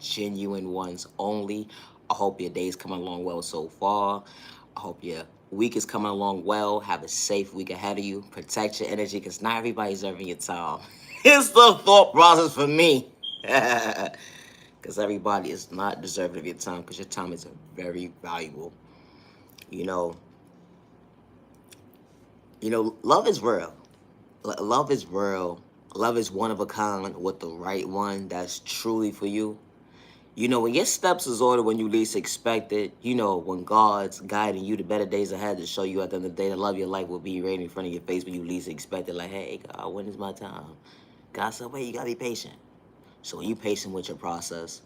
genuine ones only. I hope your day's coming along well so far. I hope your week is coming along well. Have a safe week ahead of you. Protect your energy because not everybody's serving your time. It's the thought process for me. Because everybody is not deserving of your time because your time is very valuable. You know, love is real. Love is real. Love is one of a kind with the right one that's truly for you. When your steps is ordered when you least expect it, when God's guiding you to better days ahead to show you at the end of the day the love of your life will be right in front of your face when you least expect it. Like, hey, God, when is my time? God said, wait, you gotta be patient. So when you patient with your process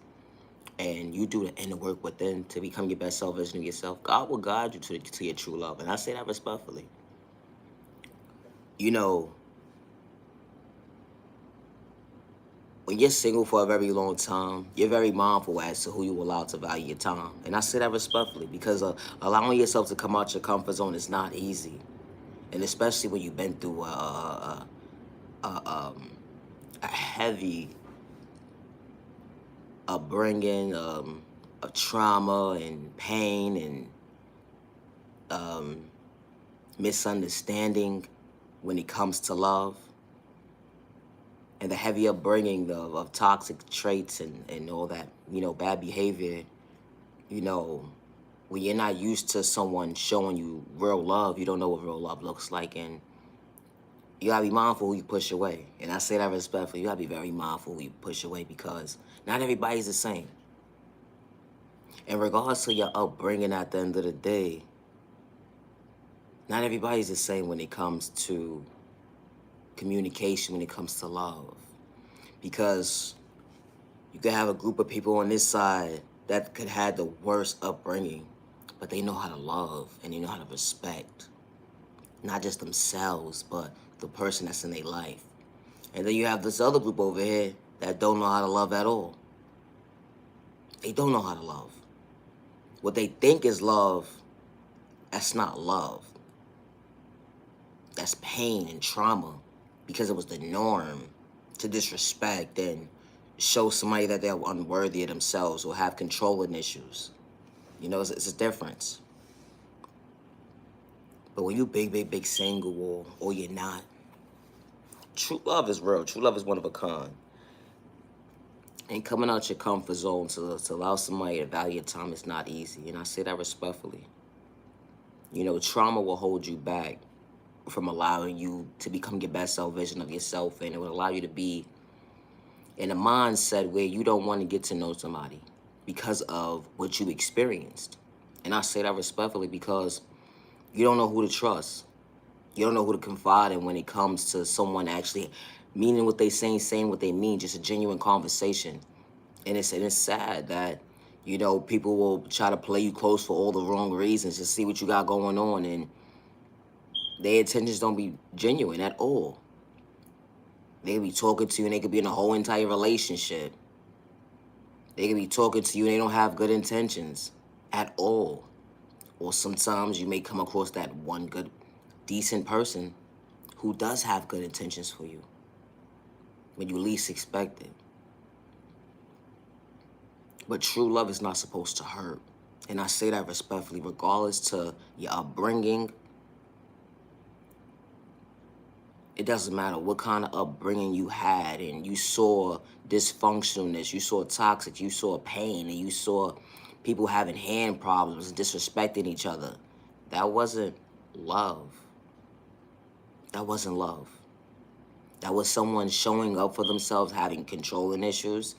and you do the inner work within to become your best self version of yourself, God will guide you to your true love. And I say that respectfully. You know, when you're single for a very long time, you're very mindful as to who you allow to value your time. And I say that respectfully because allowing yourself to come out your comfort zone is not easy. And especially when you've been through a heavy upbringing, of trauma and pain and um, misunderstanding when it comes to love. And the heavy upbringing of toxic traits and all that, bad behavior, you know, when you're not used to someone showing you real love, you don't know what real love looks like. And you gotta be mindful who you push away. And I say that respectfully. You gotta be very mindful who you push away because not everybody's the same. And regardless of your upbringing at the end of the day, not everybody's the same when it comes to communication, when it comes to love. Because you could have a group of people on this side that could have the worst upbringing, but they know how to love and they know how to respect not just themselves, but the person that's in their life. And then you have this other group over here that don't know how to love at all. They don't know how to love. What they think is love, that's not love. That's pain and trauma because it was the norm to disrespect and show somebody that they're unworthy of themselves or have controlling issues. It's a difference. But when you big single or you're not, true love is real. True love is one of a kind. And coming out your comfort zone to allow somebody to value your time is not easy. And I say that respectfully. Trauma will hold you back from allowing you to become your best self vision of yourself. And it will allow you to be in a mindset where you don't want to get to know somebody because of what you experienced. And I say that respectfully because you don't know who to trust. You don't know who to confide in when it comes to someone actually meaning what they saying what they mean, just a genuine conversation. And it's sad that, people will try to play you close for all the wrong reasons to see what you got going on, and their intentions don't be genuine at all. They could be talking to you and they could be in a whole entire relationship. They could be talking to you and they don't have good intentions at all. Or sometimes you may come across that one good, decent person who does have good intentions for you when you least expect it. But true love is not supposed to hurt. And I say that respectfully, regardless to your upbringing. It doesn't matter what kind of upbringing you had and you saw dysfunctionalness, you saw toxic, you saw pain, and you saw people having hand problems and disrespecting each other. That wasn't love. That wasn't love. That was someone showing up for themselves, having controlling issues,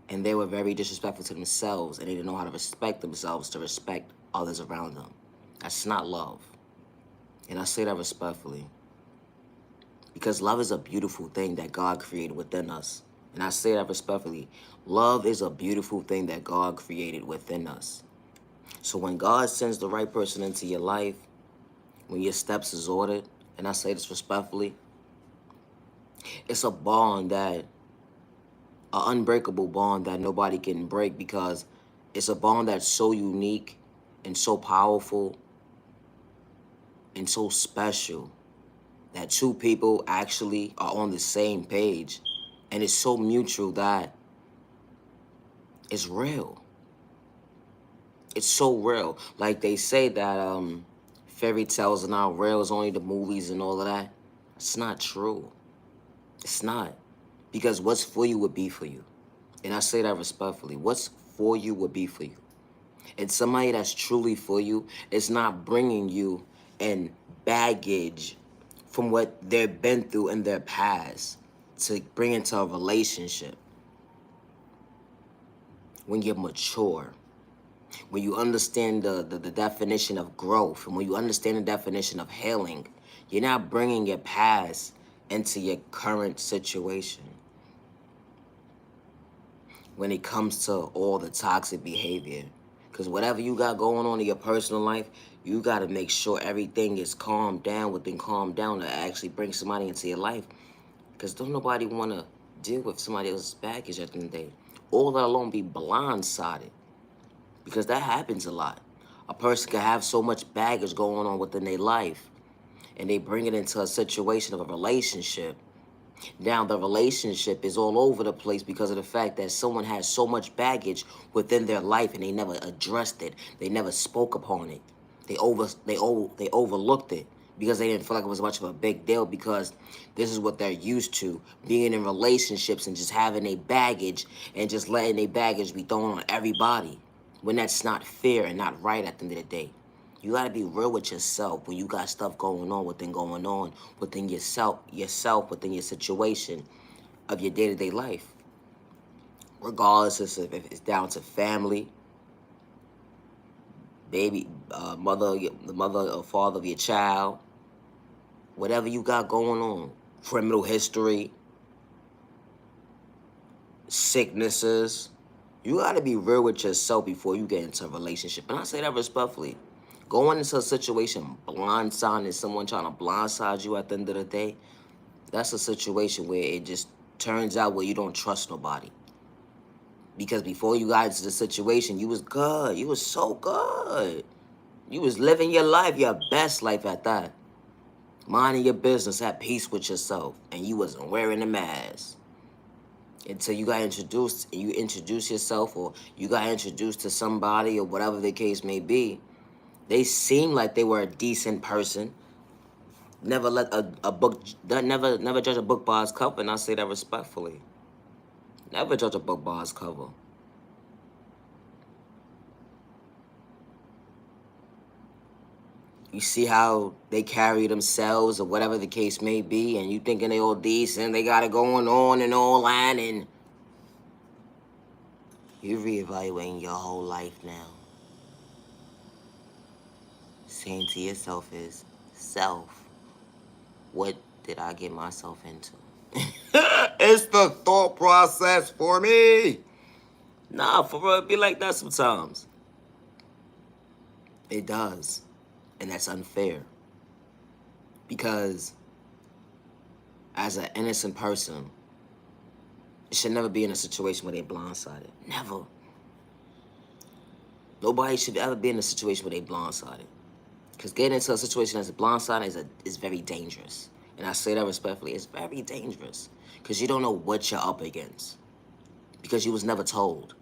and they were very disrespectful to themselves, and they didn't know how to respect themselves to respect others around them. That's not love. And I say that respectfully. Because love is a beautiful thing that God created within us. And I say that respectfully. Love is a beautiful thing that God created within us. So when God sends the right person into your life, when your steps is ordered, and I say this respectfully, it's a bond an unbreakable bond that nobody can break because it's a bond that's so unique and so powerful and so special that two people actually are on the same page. And it's so mutual that It's real. It's so real. Like they say that fairy tales are not real, it's only the movies and all of that. It's not true. It's not. Because what's for you would be for you. And I say that respectfully. What's for you would be for you. And somebody that's truly for you is not bringing you in baggage from what they've been through in their past to bring into a relationship. When you're mature, when you understand the definition of growth, and when you understand the definition of healing, you're not bringing your past into your current situation. When it comes to all the toxic behavior, because whatever you got going on in your personal life, you got to make sure everything is calmed down within calm down to actually bring somebody into your life. Because don't nobody want to deal with somebody else's baggage at the end of the day. Or let alone be blindsided. Because that happens a lot. A person can have so much baggage going on within their life, and they bring it into a situation of a relationship. Now the relationship is all over the place because of the fact that someone has so much baggage within their life and they never addressed it. They never spoke upon it. They overlooked it because they didn't feel like it was much of a big deal, because this is what they're used to, being in relationships and just having a baggage and just letting a baggage be thrown on everybody, when that's not fair and not right at the end of the day. You gotta be real with yourself when you got stuff going on within yourself, within your situation of your day-to-day life. Regardless if it's down to family, baby, the mother or father of your child, whatever you got going on, criminal history, sicknesses. You gotta be real with yourself before you get into a relationship. And I say that respectfully. Going into a situation blindsiding someone, trying to blindside you at the end of the day, that's a situation where it just turns out where you don't trust nobody. Because before you got into the situation, you was good. You was so good. You was living your life, your best life at that. Minding your business, at peace with yourself. And you wasn't wearing a mask. Until you got introduced, and you introduce yourself, or you got introduced to somebody, or whatever the case may be. They seem like they were a decent person. Never let a book, never judge a book by its cover, and I say that respectfully. Never judge a book by its cover. You see how they carry themselves, or whatever the case may be, and you thinking they all decent, they got it going on and all that, and you're reevaluating your whole life now. Saying to yourself is, self, what did I get myself into? It's the thought process for me. Nah, for real, it be like that sometimes. It does. And that's unfair. Because as an innocent person, you should never be in a situation where they're blindsided. Never. Nobody should ever be in a situation where they're blindsided. Because getting into a situation that's blindsided is very dangerous. And I say that respectfully, it's very dangerous. Because you don't know what you're up against. Because you was never told.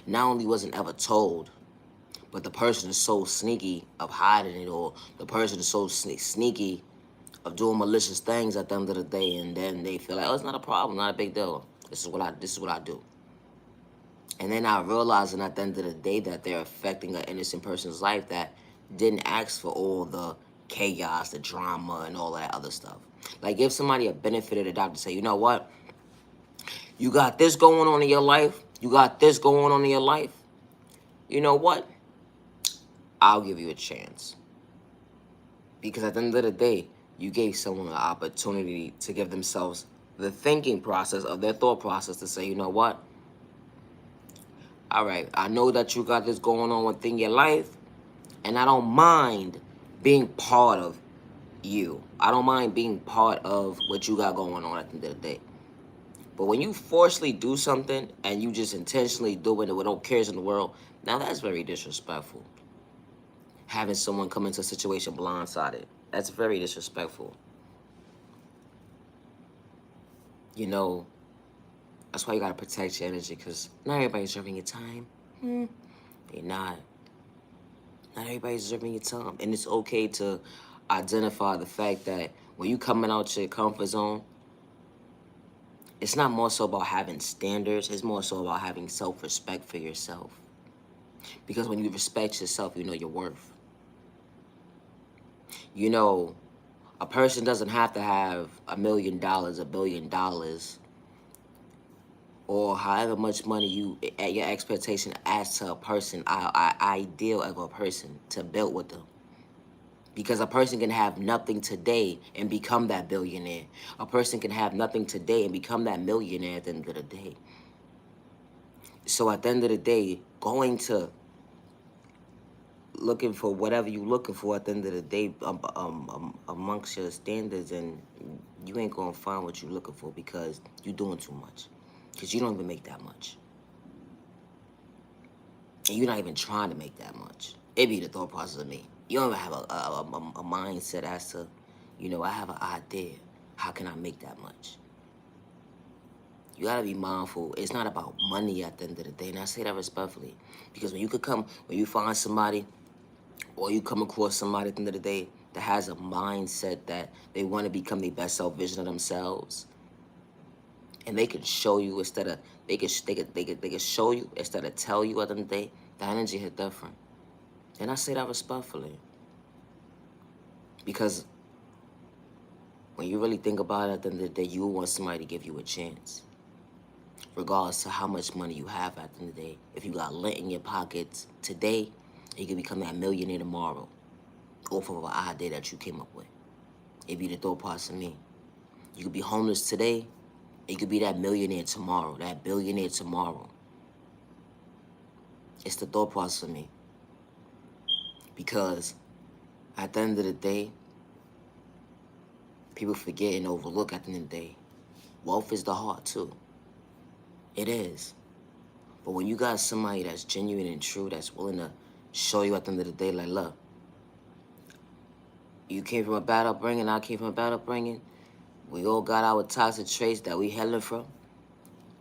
Not only wasn't ever told, but the person is so sneaky of hiding it, or the person is so sneaky of doing malicious things at the end of the day, and then they feel like, oh, it's not a problem, not a big deal. This is what I do. And they're not realizing at the end of the day that they're affecting an innocent person's life that didn't ask for all the chaos, the drama, and all that other stuff. Like, give somebody a benefit of the doubt to say, you know what? You got this going on in your life. You got this going on in your life. You know what? I'll give you a chance. Because at the end of the day, you gave someone an opportunity to give themselves the thinking process of their thought process to say, you know what? All right, I know that you got this going on within your life, and I don't mind being part of you. I don't mind being part of what you got going on at the end of the day. But when you forcefully do something and you just intentionally do it with no cares in the world, now that's very disrespectful. Having someone come into a situation blindsided, that's very disrespectful. You know, That's why you gotta protect your energy, because not everybody's deserving your time. They're not. Not everybody's deserving your time. And it's okay to identify the fact that when you coming out your comfort zone, it's not more so about having standards, it's more so about having self-respect for yourself. Because when you respect yourself, you know your worth. You know, a person doesn't have to have $1 million, $1 billion, or however much money you at your expectation as to a person, ideal of a person to build with them. Because a person can have nothing today and become that billionaire. A person can have nothing today and become that millionaire at the end of the day. So at the end of the day, going to looking for whatever you looking for at the end of the day, amongst your standards, and you ain't gonna find what you looking for because you doing too much. Because you don't even make that much. And you're not even trying to make that much. It be the thought process of me. You don't even have a mindset as to, I have an idea. How can I make that much? You gotta be mindful. It's not about money at the end of the day. And I say that respectfully. Because when you find somebody, or you come across somebody at the end of the day that has a mindset that they want to become the best self vision of themselves, and they can show you instead of they can show you instead of tell you at the end of the day, the energy hit different. And I say that respectfully. Because when you really think about it at the end of the day, you want somebody to give you a chance. Regardless to how much money you have at the end of the day. If you got lint in your pockets today, you can become that millionaire tomorrow. Off of an idea that you came up with. It be the thought process of me. You could be homeless today, you could be that millionaire tomorrow, that billionaire tomorrow. It's the thought process of me. Because at the end of the day, people forget and overlook at the end of the day. Wealth is the heart too. It is. But when you got somebody that's genuine and true, that's willing to show you at the end of the day, like, look, you came from a bad upbringing, I came from a bad upbringing. We all got our toxic traits that we healing from.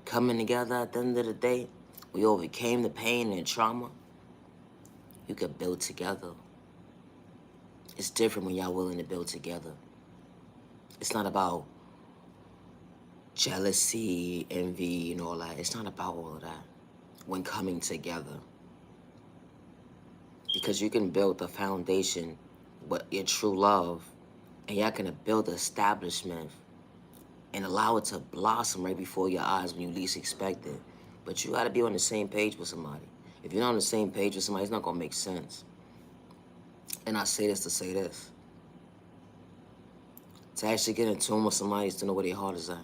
Coming together at the end of the day, we overcame the pain and trauma. You could build together. It's different when y'all willing to build together. It's not about jealousy, envy, and all that. It's not about all of that when coming together. Because you can build the foundation with your true love, and y'all can build the establishment and allow it to blossom right before your eyes when you least expect it. But you gotta be on the same page with somebody. If you're not on the same page with somebody, it's not gonna make sense. And I say this to say this. To actually get in tune with somebody is to know where their heart is at.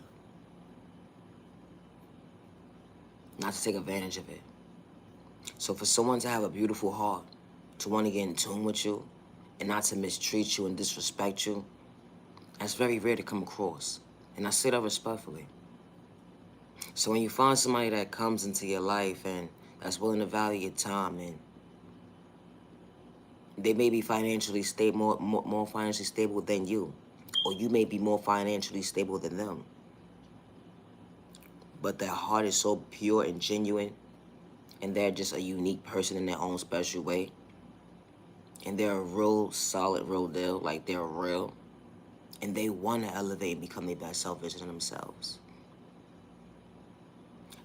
Not to take advantage of it. So for someone to have a beautiful heart, to want to get in tune with you, and not to mistreat you and disrespect you, that's very rare to come across. And I say that respectfully. So when you find somebody that comes into your life and that's willing to value your time, and they may be financially stable, more financially stable than you, or you may be more financially stable than them, but their heart is so pure and genuine, and they're just a unique person in their own special way, and they're a real solid, real deal, like they're real, and they want to elevate and become their best self vision of themselves.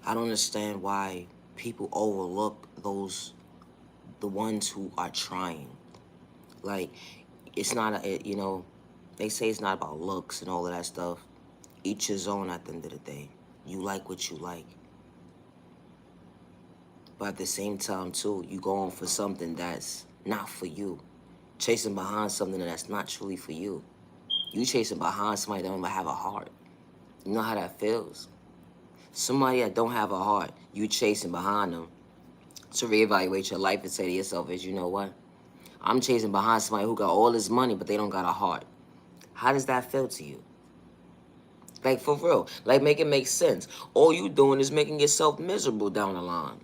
I don't understand why people overlook the ones who are trying. Like, it's not, they say it's not about looks and all of that stuff. Each his own at the end of the day. You like what you like. But at the same time, too, you go on for something that's not for you. Chasing behind something that's not truly for you. You chasing behind somebody that don't even have a heart. You know how that feels? Somebody that don't have a heart, you chasing behind them to reevaluate your life and say to yourself, you know what? I'm chasing behind somebody who got all this money, but they don't got a heart. How does that feel to you? Like, for real. Like, make it make sense. All you doing is making yourself miserable down the line.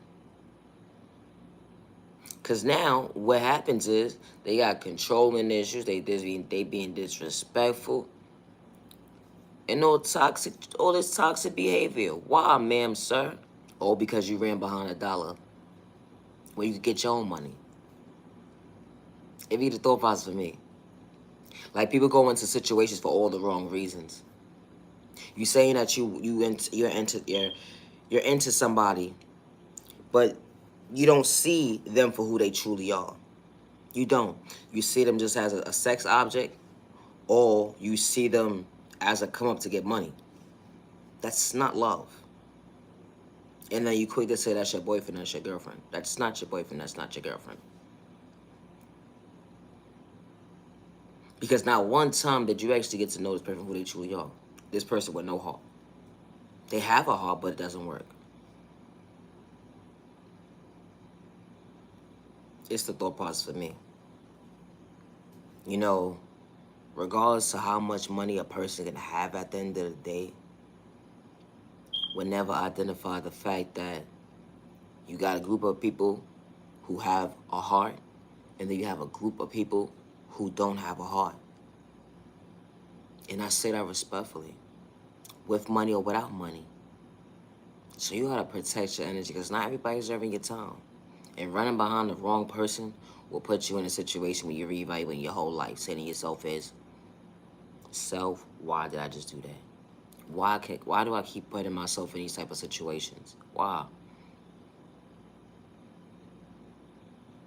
Because now, what happens is, they got controlling issues, they being disrespectful. and all this toxic behavior. Why, ma'am, sir? All because you ran behind $1 where you could get your own money. It be the thought process for me. Like, people go into situations for all the wrong reasons. You saying that you're into somebody, but you don't see them for who they truly are. You don't. You see them just as a sex object, or you see them as a come up to get money. That's not love. And then you quick to say that's your boyfriend, that's your girlfriend. That's not your boyfriend, that's not your girlfriend. Because not one time did you actually get to know this person who they truly are. This person with no heart. They have a heart, but it doesn't work. It's the thought process for me. You know, regardless of how much money a person can have at the end of the day, would never identify the fact that you got a group of people who have a heart, and then you have a group of people who don't have a heart. And I say that respectfully, with money or without money. So you gotta protect your energy, because not everybody's serving your time. And running behind the wrong person will put you in a situation where you're reevaluating your whole life, saying to yourself is, self, why did I just do that? Why do I keep putting myself in these type of situations? Why?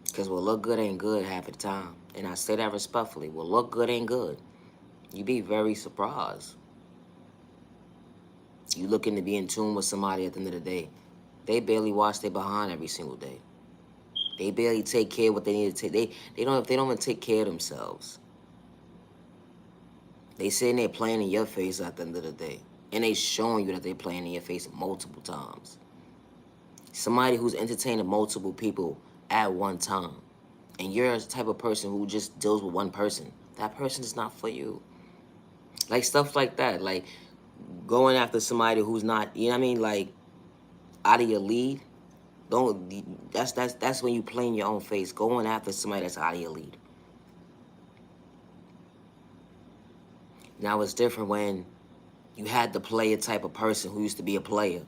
Because what look good ain't good half the time. And I say that respectfully. What look good ain't good. You be very surprised. You looking to be in tune with somebody at the end of the day. They barely wash their behind every single day. They barely take care of what they need to take. They don't even take care of themselves. They sitting there playing in your face at the end of the day. And they showing you that they playing in your face multiple times. Somebody who's entertaining multiple people at one time, and you're a type of person who just deals with one person, that person is not for you. Like, stuff like that. Like, going after somebody who's not, you know what I mean, like, out of your league. That's when you play in your own face. Going after somebody that's out of your league. Now it's different when you had the player type of person who used to be a player,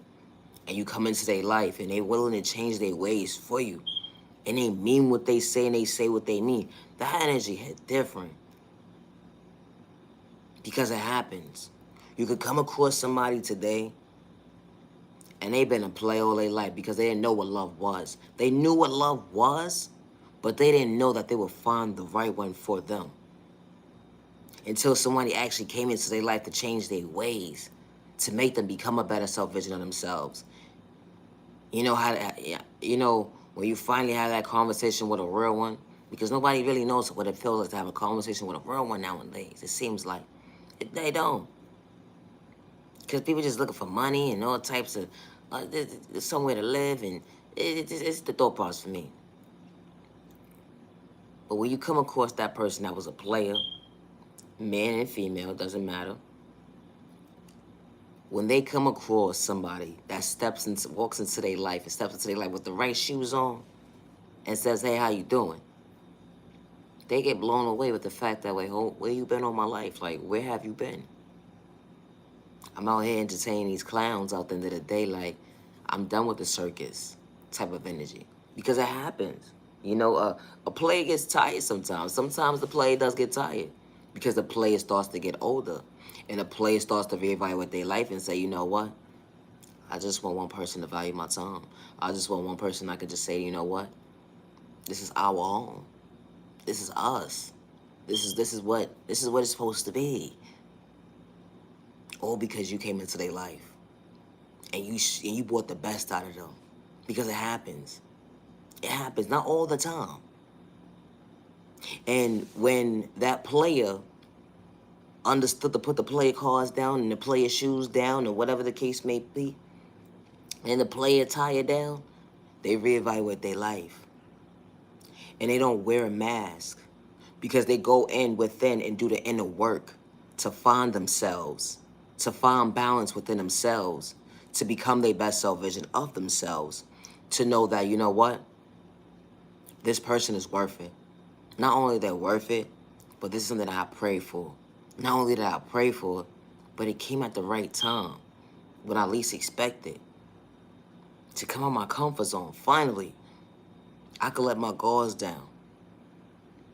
and you come into their life and they're willing to change their ways for you, and they mean what they say and they say what they mean. That energy hit different. Because it happens. You could come across somebody today and they've been a player all their life because they didn't know what love was. They knew what love was, but they didn't know that they would find the right one for them. Until somebody actually came into their life to change their ways, to make them become a better self-vision of themselves. You know how to, you know, when you finally have that conversation with a real one, because nobody really knows what it feels like to have a conversation with a real one nowadays. It seems like they don't. Because people just looking for money and all types of, there's somewhere to live, and it's the thought process for me. But when you come across that person that was a player, man and female, doesn't matter. When they come across somebody that walks into their life and steps into their life with the right shoes on and says, hey, how you doing? They get blown away with the fact that, wait, where you been all my life? Like, where have you been? I'm out here entertaining these clowns out the end of the day. Like, I'm done with the circus type of energy. Because it happens. You know, a player gets tired sometimes. Sometimes the player does get tired. Because the player starts to get older. And the player starts to reevaluate their life and say, you know what? I just want one person to value my time. I just want one person I could just say, you know what? This is our home. This is us. This is what it's supposed to be. All because you came into their life. And you brought the best out of them. Because it happens. It happens, not all the time. And when that player understood to put the player cards down and the player shoes down or whatever the case may be, and the player attire down, they reevaluate their life. And they don't wear a mask because they go within and do the inner work to find themselves, to find balance within themselves, to become their best self-vision of themselves, to know that, you know what? This person is worth it. Not only they're worth it, but this is something that I pray for. Not only that I pray for, But it came at the right time, when I least expected. To come out my comfort zone, finally, I could let my guards down.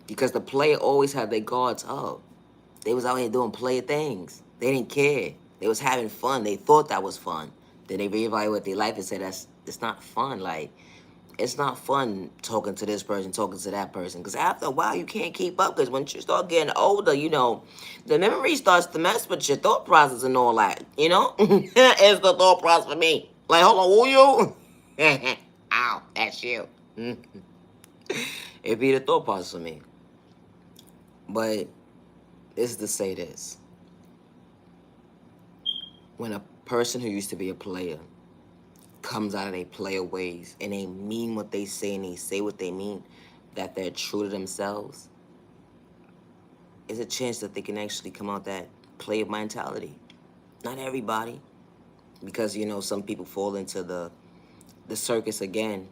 Because the player always had their guards up. They was out here doing player things. They didn't care. They was having fun. They thought that was fun. Then they reevaluate their life and say it's not fun. Like, it's not fun talking to this person, talking to that person. Because after a while, you can't keep up. Because when you start getting older, the memory starts to mess with your thought process and all that. It's the thought process for me. Like, hold on, who you? Ow, that's you. It be the thought process for me. But this is to say this. When a person who used to be a player comes out of their player ways and they mean what they say and they say what they mean, that they're true to themselves, there's a chance that they can actually come out that player mentality. Not everybody, because some people fall into the circus again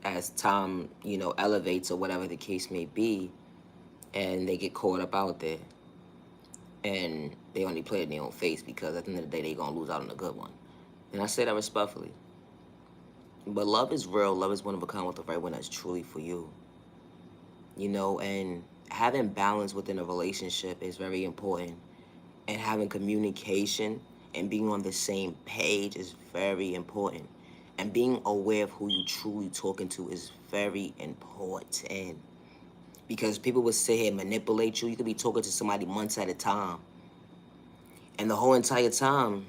as time elevates or whatever the case may be, and they get caught up out there, and they only play in their own face because at the end of the day they gonna lose out on a good one. And I say that respectfully. But love is real. Love is one of a kind with the right one that's truly for you. And having balance within a relationship is very important. And having communication and being on the same page is very important. And being aware of who you truly talking to is very important. Because people will sit here and manipulate you. You could be talking to somebody months at a time. And the whole entire time,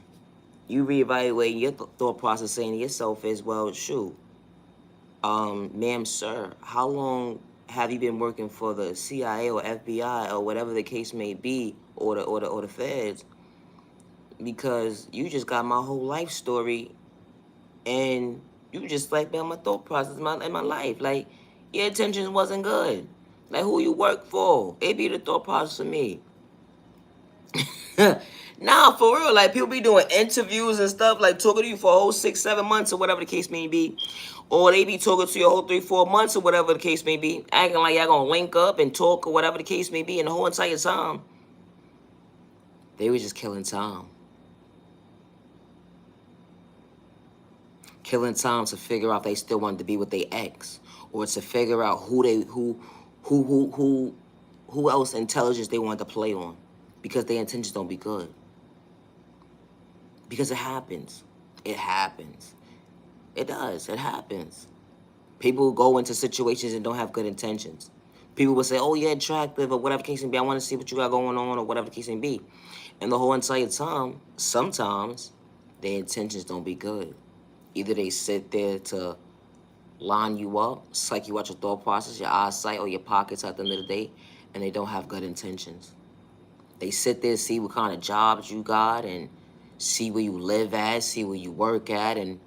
you reevaluate your thought process, saying to yourself is, well, shoot, ma'am, sir, how long have you been working for the CIA or FBI or whatever the case may be, or the feds? Because you just got my whole life story, and you just like man, my thought process in my life. Like, your intentions wasn't good. Like, who you work for? It be the thought process of me. Nah, for real. Like, people be doing interviews and stuff, like talking to you for a whole 6-7 months or whatever the case may be. Or they be talking to you a whole 3-4 months or whatever the case may be. Acting like y'all gonna link up and talk or whatever the case may be. And the whole entire time, they was just killing time. Killing time to figure out if they still wanted to be with their ex. Or to figure out who else intelligence they wanted to play on. Because their intentions don't be good. Because it happens. It happens. It does. It happens. People go into situations and don't have good intentions. People will say, oh, you're attractive or whatever the case may be. I want to see what you got going on or whatever the case may be. And the whole entire time, sometimes their intentions don't be good. Either they sit there to line you up, psych you out your thought process, your eyesight, or your pockets at the end of the day, and they don't have good intentions. They sit there, see what kind of jobs you got, and see where you live at, see where you work at, and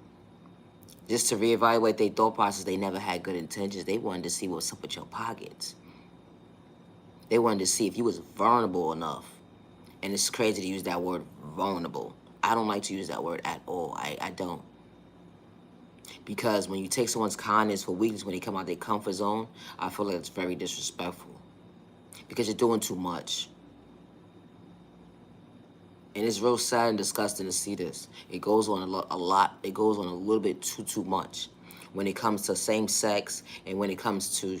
just to reevaluate their thought process, they never had good intentions. They wanted to see what's up with your pockets. They wanted to see if you was vulnerable enough. And it's crazy to use that word, vulnerable. I don't like to use that word at all. I don't. Because when you take someone's kindness for weakness when they come out their comfort zone, I feel like it's very disrespectful. Because you're doing too much. And it's real sad and disgusting to see this. It goes on a lot. It goes on a little bit too much. When it comes to same sex and when it comes to,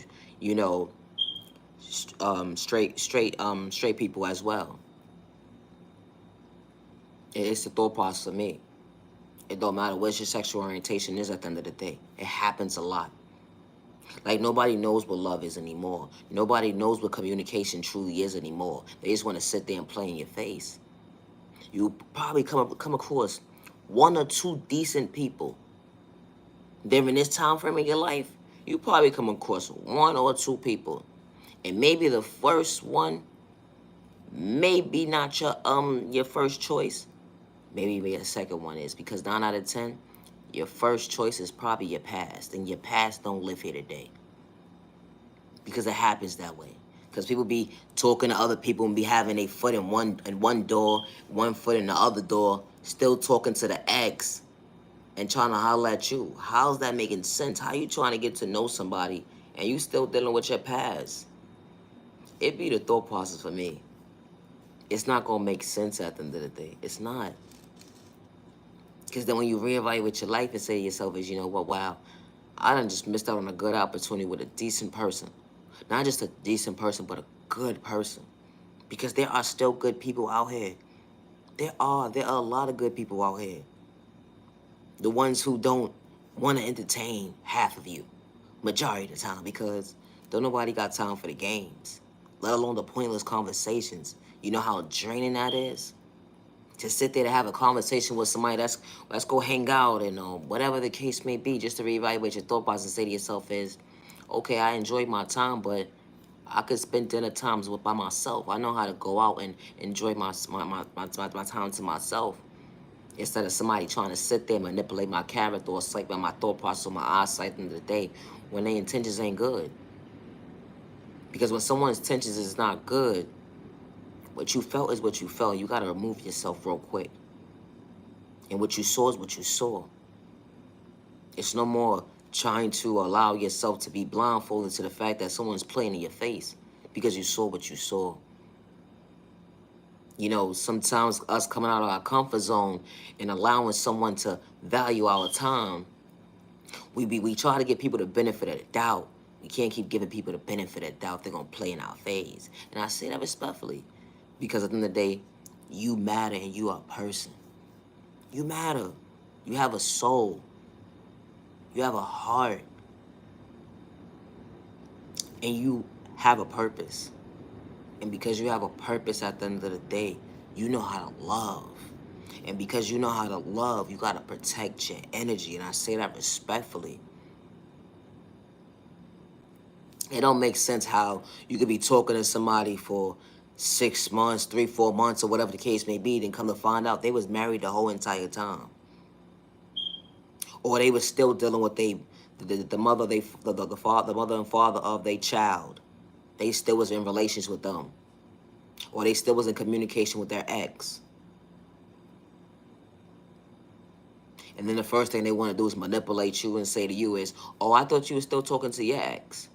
straight people as well. It's the thought process for me. It don't matter what your sexual orientation is at the end of the day. It happens a lot. Like, nobody knows what love is anymore. Nobody knows what communication truly is anymore. They just want to sit there and play in your face. You probably come across 1 or 2 decent people. During this time frame in your life, you probably come across 1 or 2 people. And maybe the first one, maybe not your first choice. Maybe your second one is. Because 9 out of 10, your first choice is probably your past. And your past don't live here today. Because it happens that way. Because people be talking to other people and be having a foot in one door, 1 foot in the other door, still talking to the ex and trying to holler at you. How's that making sense? How you trying to get to know somebody and you still dealing with your past? It be the thought process for me. it's not going to make sense at the end of the day. It's not. Because then when you reevaluate your life and say to yourself is, you know what, wow, I done just missed out on a good opportunity with a decent person. Not just a decent person, but a good person. Because there are still good people out here. There are a lot of good people out here. The ones who don't want to entertain half of you, majority of the time, because don't nobody got time for the games, let alone the pointless conversations. You know how draining that is? To sit there to have a conversation with somebody, let's go hang out and whatever the case may be, just to reevaluate your thought process and say to yourself is, okay, I enjoyed my time, but I could spend dinner times by myself. I know how to go out and enjoy my time to myself. Instead of somebody trying to sit there and manipulate my character or sleep by my thought process or my eyesight at the end of the day when their intentions ain't good. Because when someone's intentions is not good, what you felt is what you felt. You got to remove yourself real quick. And what you saw is what you saw. It's no more trying to allow yourself to be blindfolded to the fact that someone's playing in your face because you saw what you saw. You know, sometimes us coming out of our comfort zone and allowing someone to value our time, we try to give people the benefit of the doubt. We can't keep giving people the benefit of the doubt. They're going to play in our face. And I say that respectfully because at the end of the day, you matter and you are a person. You matter. You have a soul. You have a heart. And you have a purpose. And because you have a purpose at the end of the day, you know how to love. And because you know how to love, you got to protect your energy. And I say that respectfully. It don't make sense how you could be talking to somebody for 6 months, 3, 4 months, or whatever the case may be, then come to find out they was married the whole entire time. Or they was still dealing with the mother, the mother and father of their child. They still was in relations with them. Or they still was in communication with their ex. And then the first thing they want to do is manipulate you and say to you is, oh, I thought you were still talking to your ex.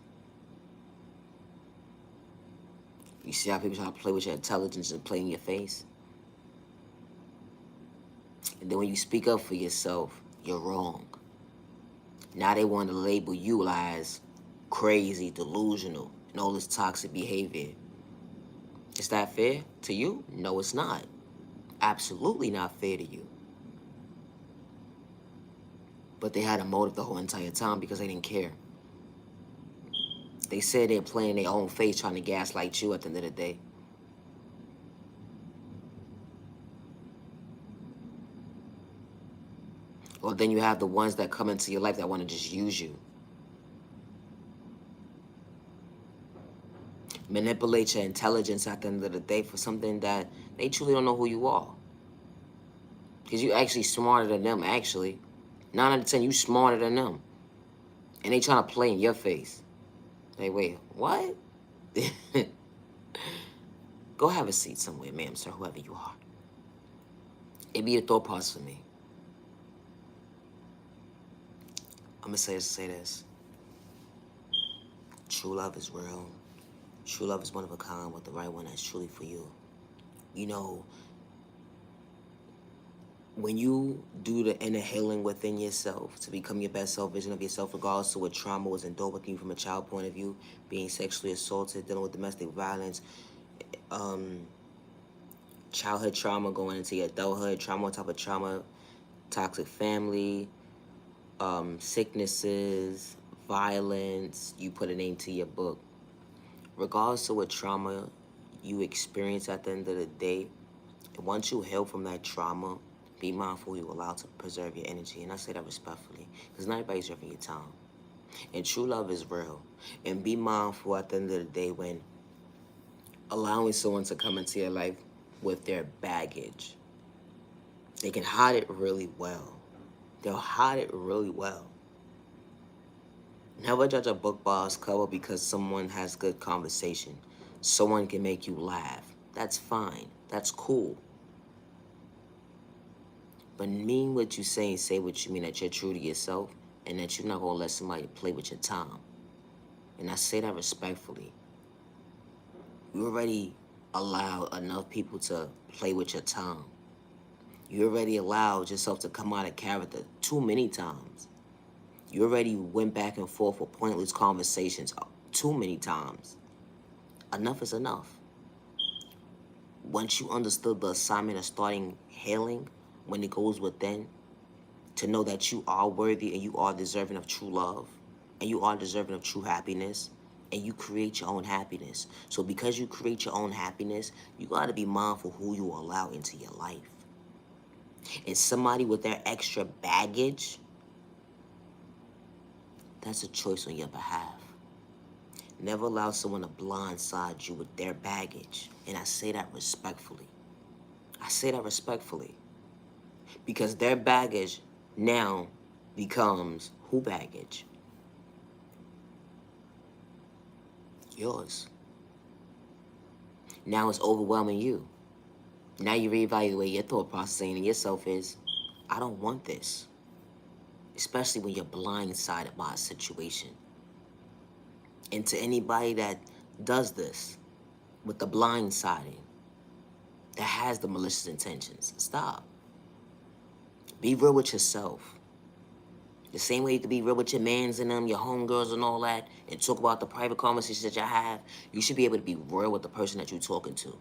You see how people try to play with your intelligence and play in your face? And then when you speak up for yourself, you're wrong. Now they want to label you as crazy, delusional, and all this toxic behavior. Is that fair to you? No, it's not. Absolutely not fair to you. But they had a motive the whole entire time because they didn't care. They said they're playing their own face, trying to gaslight you at the end of the day. Or then you have the ones that come into your life that want to just use you. Manipulate your intelligence at the end of the day for something that they truly don't know who you are. Because you're actually smarter than them, actually. 9 out of 10, you smarter than them. And they trying to play in your face. Hey, wait, what? Go have a seat somewhere, ma'am, sir, whoever you are. It be a thought process for me. I'm gonna say this. True love is real. True love is one of a kind with the right one that's truly for you. You know, when you do the inner healing within yourself to become your best self vision of yourself, regardless of what trauma was endured with you from a child point of view, being sexually assaulted, dealing with domestic violence, childhood trauma going into your adulthood, trauma on top of trauma, toxic family, sicknesses, violence, you put a name to your book. Regardless of what trauma you experience at the end of the day, once you heal from that trauma, be mindful you allow to preserve your energy. And I say that respectfully, because not everybody's serving your time. And true love is real. And be mindful at the end of the day when allowing someone to come into your life with their baggage. They can hide it really well. They'll hide it really well. Never judge a book by its cover because someone has good conversation. Someone can make you laugh. That's fine. That's cool. But mean what you say and say what you mean, that you're true to yourself and that you're not going to let somebody play with your time. And I say that respectfully. You already allow enough people to play with your time. You already allowed yourself to come out of character too many times. You already went back and forth with pointless conversations too many times. Enough is enough. Once you understood the assignment of starting healing when it goes within, to know that you are worthy and you are deserving of true love, and you are deserving of true happiness, and you create your own happiness. So because you create your own happiness, you got to be mindful who you allow into your life. And somebody with their extra baggage, that's a choice on your behalf. Never allow someone to blindside you with their baggage. And I say that respectfully. I say that respectfully. Because their baggage now becomes who baggage? Yours. Now it's overwhelming you. Now you reevaluate your thought process saying to yourself is, I don't want this. Especially when you're blindsided by a situation. And to anybody that does this with the blindsiding, that has the malicious intentions, stop. Be real with yourself. The same way you can be real with your mans and them, your homegirls and all that, and talk about the private conversations that y'all have, you should be able to be real with the person that you're talking to.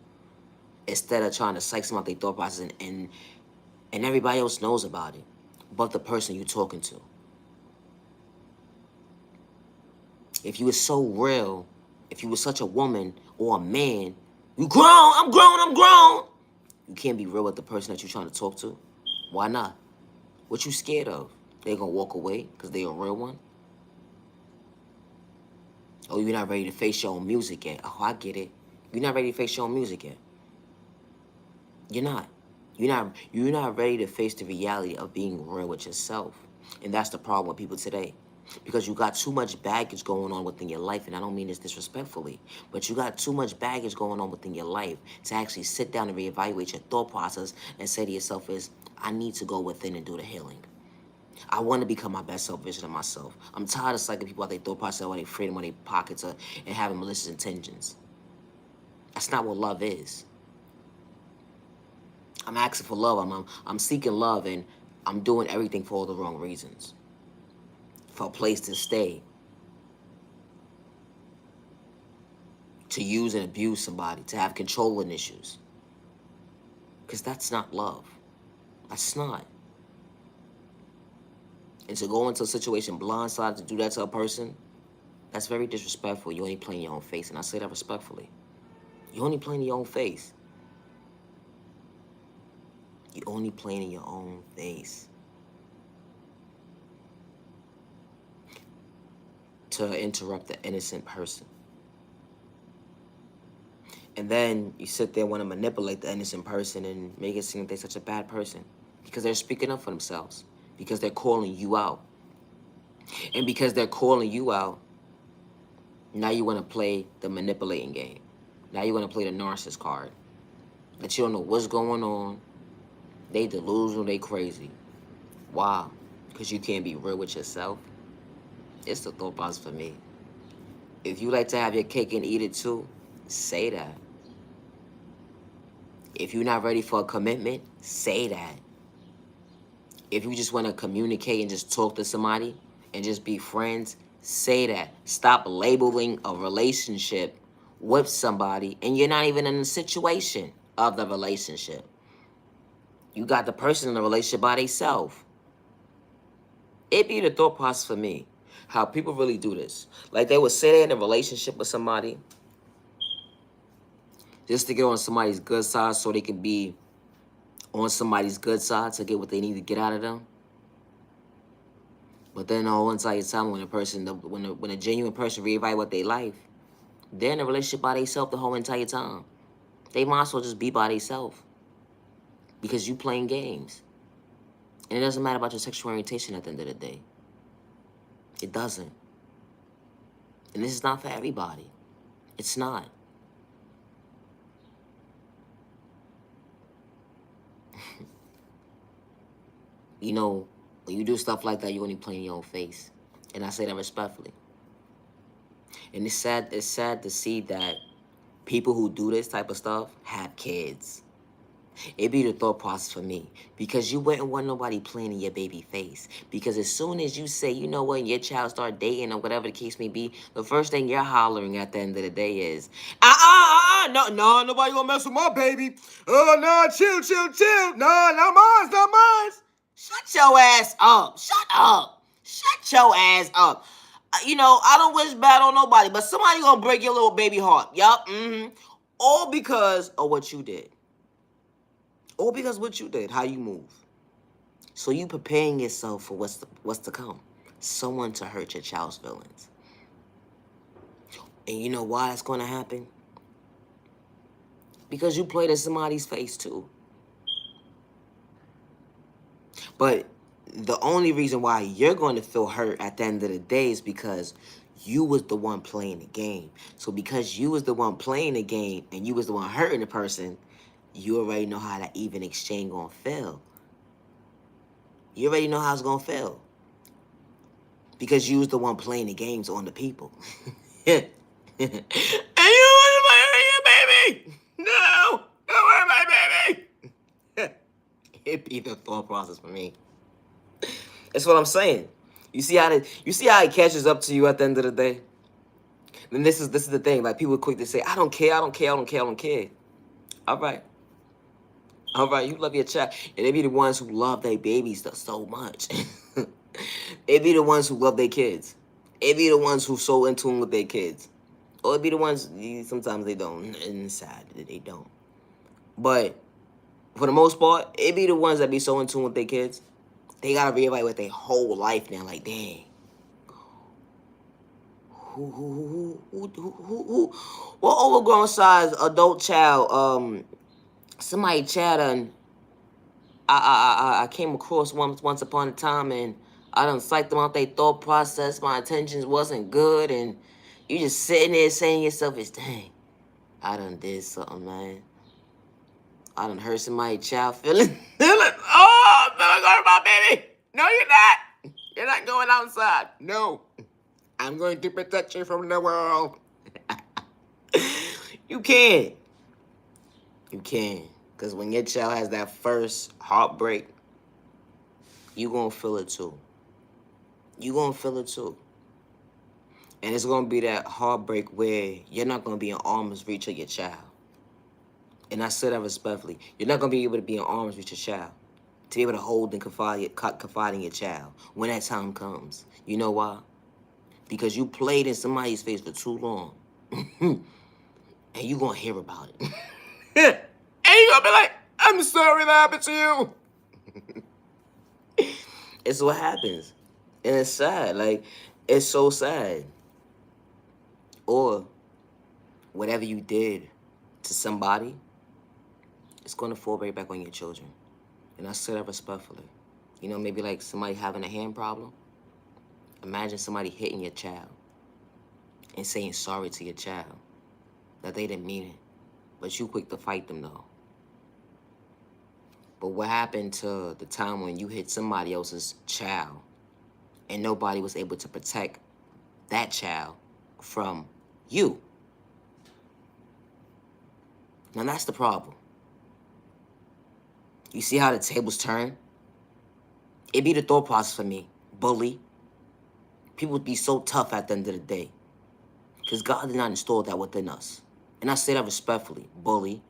Instead of trying to psych some out their thought process and everybody else knows about it, but the person you're talking to. If you were so real, if you were such a woman or a man, you grown, I'm grown, I'm grown. You can't be real with the person that you're trying to talk to. Why not? What you scared of? They gonna walk away because they a real one? Oh, you're not ready to face your own music yet. Oh, I get it. You're not ready to face your own music yet. You're not. You're not ready to face the reality of being real with yourself. And that's the problem with people today. Because you got too much baggage going on within your life, and I don't mean this disrespectfully, but you got too much baggage going on within your life to actually sit down and reevaluate your thought process and say to yourself is, I need to go within and do the healing. I want to become my best self version of myself. I'm tired of psyching people out their thought process, while they freedom, while they pockets, and having malicious intentions. That's not what love is. I'm asking for love. I'm seeking love, and I'm doing everything for all the wrong reasons. For a place to stay. To use and abuse somebody. To have controlling issues. Because that's not love. That's not. And to go into a situation blindsided to do that to a person, that's very disrespectful. You're only playing your own face, and I say that respectfully. You're only playing your own face. You're only playing in your own face. To interrupt the innocent person. And then you sit there and want to manipulate the innocent person and make it seem like they're such a bad person. Because they're speaking up for themselves. Because they're calling you out. And because they're calling you out, now you want to play the manipulating game. Now you want to play the narcissist card. That you don't know what's going on. They delusional, they crazy. Why? Because you can't be real with yourself. It's the thought process for me. If you like to have your cake and eat it too, say that. If you're not ready for a commitment, say that. If you just want to communicate and just talk to somebody and just be friends, say that. Stop labeling a relationship with somebody and you're not even in the situation of the relationship. You got the person in the relationship by themselves. It be the thought process for me. How people really do this. Like they would say they're in a relationship with somebody just to get on somebody's good side so they can be on somebody's good side to get what they need to get out of them. But then the whole entire time when a genuine person reevaluate what they life, they're in a relationship by themselves the whole entire time. They might as well just be by themselves. Because you playing games. And it doesn't matter about your sexual orientation at the end of the day. It doesn't. And this is not for everybody. It's not. You know, when you do stuff like that, you only play in your own face. And I say that respectfully. And it's sad to see that People who do this type of stuff have kids. It be the thought process for me. Because you wouldn't want nobody playing in your baby face. Because as soon as you say, you know what, and your child start dating or whatever the case may be, the first thing you're hollering at the end of the day is, no, nobody gonna mess with my baby. Oh, no, chill. No, not mine, not mine. Shut your ass up. Shut up. Shut your ass up. You know, I don't wish bad on nobody, but somebody gonna break your little baby heart. Yup, all because of what you did. All because what you did, how you move. So you preparing yourself for what's to come. Someone to hurt your child's feelings. And you know why that's gonna happen? Because you played in somebody's face too. But the only reason why you're going to feel hurt at the end of the day is because you was the one playing the game. So because you was the one playing the game and you was the one hurting the person, you already know how that even exchange gonna feel. You already know how it's gonna feel. Because you was the one playing the games on the people. And you want to hurt your baby? No, don't hurt my baby. It be the thought process for me. That's what I'm saying. You see how it catches up to you at the end of the day? Then this is the thing. Like, people are quick to say, I don't care. All right. You love your child. And they be the ones who love their babies so much. They be the ones who love their kids. They be the ones who so in tune with their kids. Or it be the ones, sometimes they don't. And it's sad that they don't. But for the most part, it be the ones that be so in tune with their kids. They gotta reevaluate their whole life now. Like, dang. What overgrown size adult child, somebody child done, I came across once upon a time, and I done psyched them out their thought process. My intentions wasn't good, and you just sitting there saying to yourself, it's dang, I done did something, man. I done hurt somebody child feeling. Oh, I'm gonna hurt my baby. No, you're not. You're not going outside. No. I'm going to protect you from the world. You can. You can. Because when your child has that first heartbreak, you going to feel it too. You going to feel it too. And it's going to be that heartbreak where you're not going to be in arm's reach of your child. And I say that respectfully. You're not going to be able to be in arm's reach of your child. To be able to hold and confide in your child when that time comes. You know why? Because you played in somebody's face for too long. And you gonna hear about it. And you gonna be like, I'm sorry that happened to you. It's what happens. And it's sad. Like, it's so sad. Or whatever you did to somebody, it's gonna fall right back on your children. And I say that respectfully. You know, maybe like somebody having a hand problem. Imagine somebody hitting your child and saying sorry to your child. That they didn't mean it. But you quick to fight them though. But what happened to the time when you hit somebody else's child and nobody was able to protect that child from you? Now that's the problem. You see how the tables turn? It be the thought process for me. Bully. People be so tough at the end of the day. Because God did not install that within us. And I say that respectfully. Bully.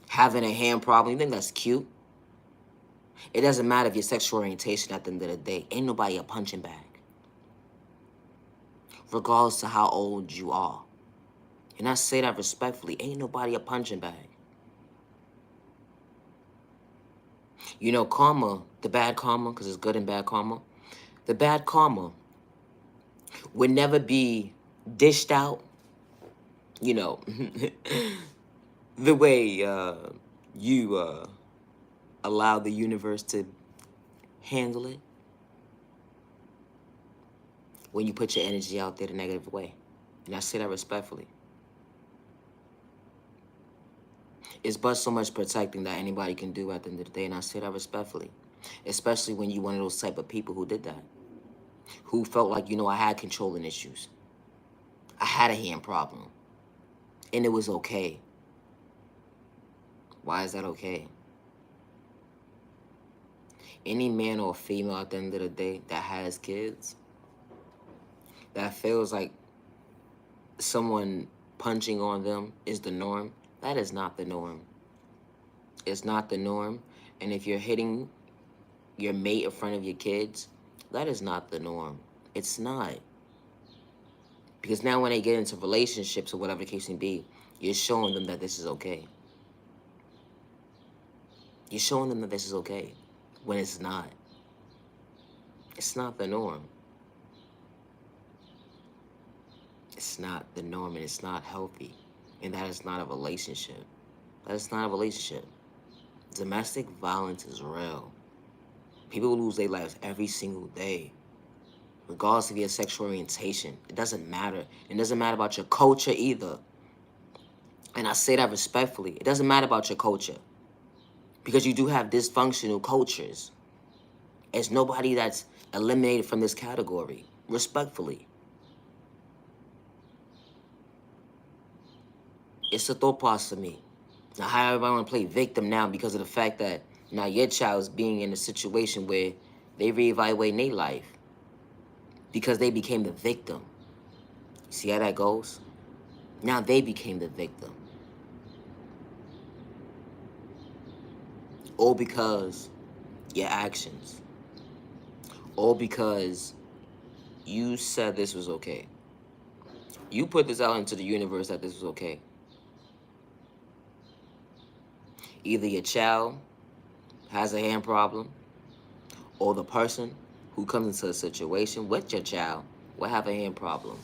Having a hand problem, you think that's cute? It doesn't matter if your sexual orientation at the end of the day. Ain't nobody a punching bag. Regardless of how old you are. And I say that respectfully. Ain't nobody a punching bag. You know, karma, the bad karma, because it's good and bad karma. The bad karma would never be dished out, you know, the way you allow the universe to handle it. When you put your energy out there the negative way. And I say that respectfully. It's but so much protecting that anybody can do at the end of the day, and I say that respectfully. Especially when you're one of those type of people who did that. Who felt like, you know, I had controlling issues. I had a hand problem. And it was okay. Why is that okay? Any man or female at the end of the day that has kids, that feels like someone punching on them is the norm, that is not the norm. It's not the norm. And if you're hitting your mate in front of your kids, that is not the norm. It's not. Because now when they get into relationships or whatever the case may be, you're showing them that this is okay. You're showing them that this is okay when it's not. It's not the norm. It's not the norm, and it's not healthy. And that is not a relationship. That is not a relationship. Domestic violence is real. People lose their lives every single day, regardless of your sexual orientation. It doesn't matter. It doesn't matter about your culture either. And I say that respectfully. It doesn't matter about your culture, because you do have dysfunctional cultures. There's nobody that's eliminated from this category, respectfully. It's a thought process to me. Now, how everybody want to play victim now because of the fact that now your child's being in a situation where they reevaluate their life because they became the victim. See how that goes? Now they became the victim. All because your actions. All because you said this was okay. You put this out into the universe that this was okay. Either your child has a hand problem, or the person who comes into a situation with your child will have a hand problem.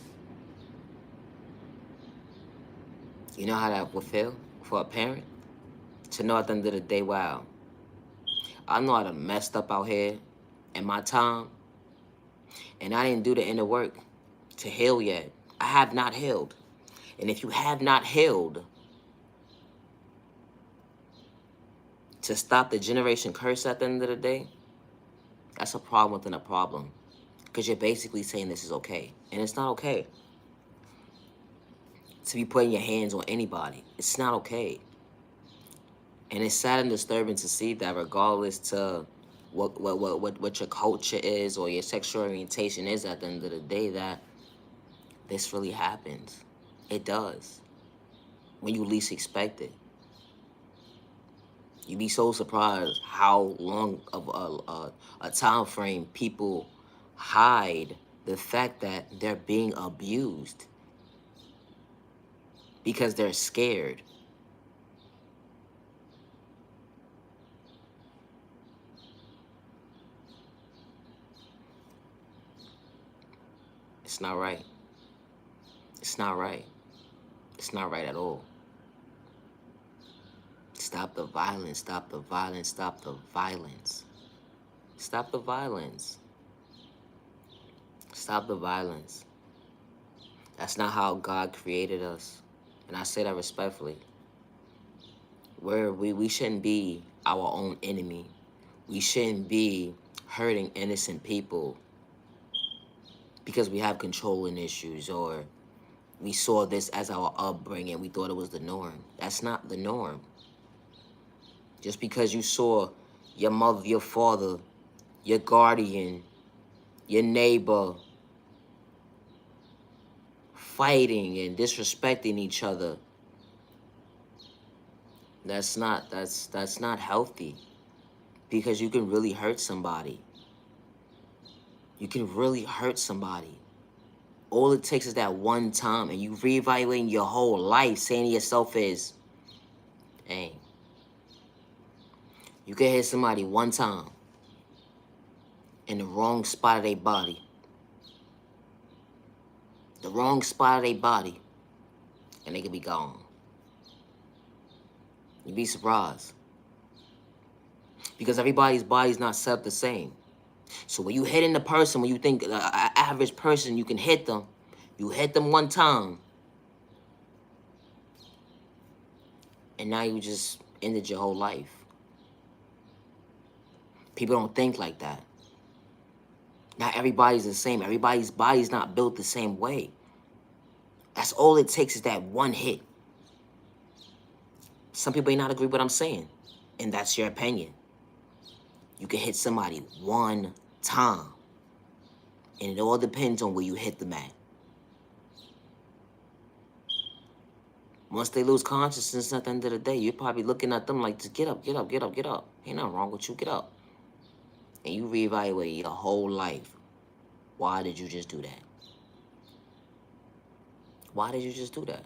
You know how that would feel for a parent? To know at the end of the day, wow, I know I done messed up out here in my time, and I didn't do the inner work to heal yet. I have not healed. And if you have not healed to stop the generation curse at the end of the day, that's a problem within a problem. Because you're basically saying this is okay. And it's not okay to be putting your hands on anybody. It's not okay. And it's sad and disturbing to see that regardless to what your culture is or your sexual orientation is at the end of the day, that this really happens. It does. When you least expect it. You'd be so surprised how long of a time frame people hide the fact that they're being abused because they're scared. It's not right. It's not right. It's not right at all. Stop the violence, stop the violence, stop the violence. Stop the violence. Stop the violence. That's not how God created us. And I say that respectfully. We shouldn't be our own enemy. We shouldn't be hurting innocent people because we have controlling issues, or we saw this as our upbringing. We thought it was the norm. That's not the norm. Just because you saw your mother, your father, your guardian, your neighbor fighting and disrespecting each other, that's not healthy, because you can really hurt somebody. You can really hurt somebody. All it takes is that one time, and you reevaluating your whole life, saying to yourself is, dang, you can hit somebody one time in the wrong spot of their body. The wrong spot of their body, and they could be gone. You'd be surprised. Because everybody's body's not set up the same. So when you hitting the person, when you think an average person, you can hit them, you hit them one time, and now you just ended your whole life. People don't think like that. Not everybody's the same. Everybody's body's not built the same way. That's all it takes is that one hit. Some people may not agree with what I'm saying, and that's your opinion. You can hit somebody one time, and it all depends on where you hit them at. Once they lose consciousness at the end of the day, you're probably looking at them like, just get up, get up, get up, get up. Ain't nothing wrong with you, get up. And you reevaluate your whole life. Why did you just do that? Why did you just do that?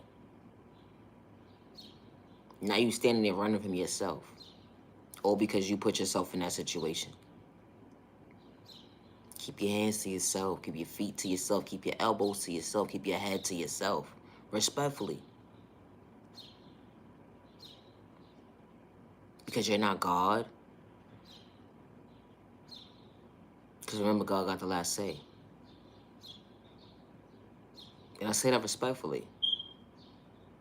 Now you standing there running from yourself. All because you put yourself in that situation. Keep your hands to yourself. Keep your feet to yourself. Keep your elbows to yourself. Keep your head to yourself. Respectfully. Because you're not God. Because remember, God got the last say. And I say that respectfully.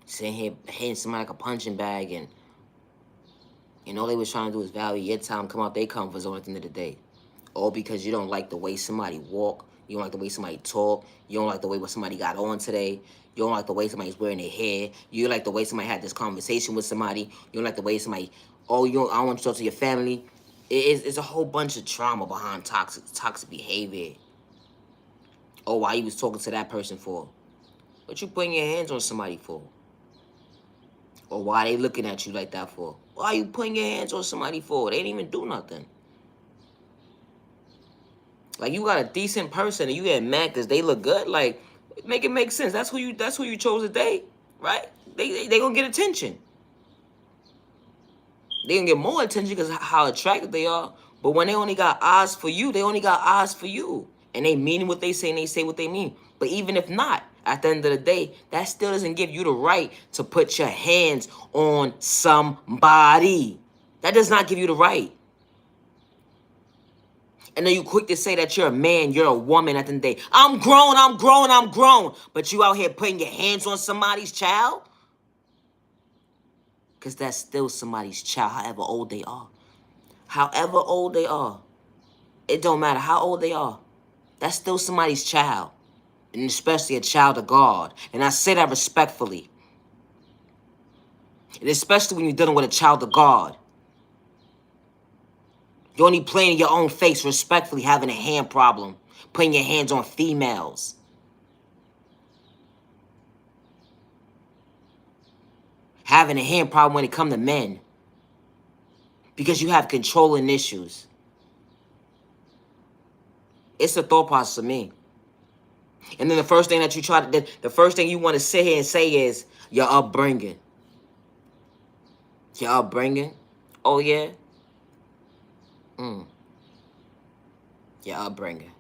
Sitting here hitting somebody like a punching bag and all they was trying to do is value your time, come out their comfort zone at the end of the day. All because you don't like the way somebody walk, you don't like the way somebody talk, you don't like the way what somebody got on today, you don't like the way somebody's wearing their hair, you like the way somebody had this conversation with somebody, you don't like the way somebody, I don't want you to talk to your family. It's a whole bunch of trauma behind toxic behavior. Oh, why you was talking to that person for? What you putting your hands on somebody for? Or why they looking at you like that for? Why you putting your hands on somebody for? They didn't even do nothing. Like, you got a decent person and you get mad because they look good. Like, make it make sense. That's who you chose to date, right? They gonna get attention. They gonna get more attention because how attractive they are. But when they only got eyes for you, they only got eyes for you. And they mean what they say and they say what they mean. But even if not, at the end of the day, that still doesn't give you the right to put your hands on somebody. That does not give you the right. And then you quick to say that you're a man, you're a woman at the end of the day. I'm grown, I'm grown, I'm grown. But you out here putting your hands on somebody's child? Because that's still somebody's child, however old they are. However old they are. It don't matter how old they are. That's still somebody's child. And especially a child of God. And I say that respectfully. And especially when you're dealing with a child of God. You're only playing in your own face respectfully, having a hand problem. Putting your hands on females. Having a hand problem when it comes to men. Because you have controlling issues. It's the thought process of me. And then the first thing that you the first thing you want to sit here and say is your upbringing. Your upbringing? Oh, yeah? Your upbringing.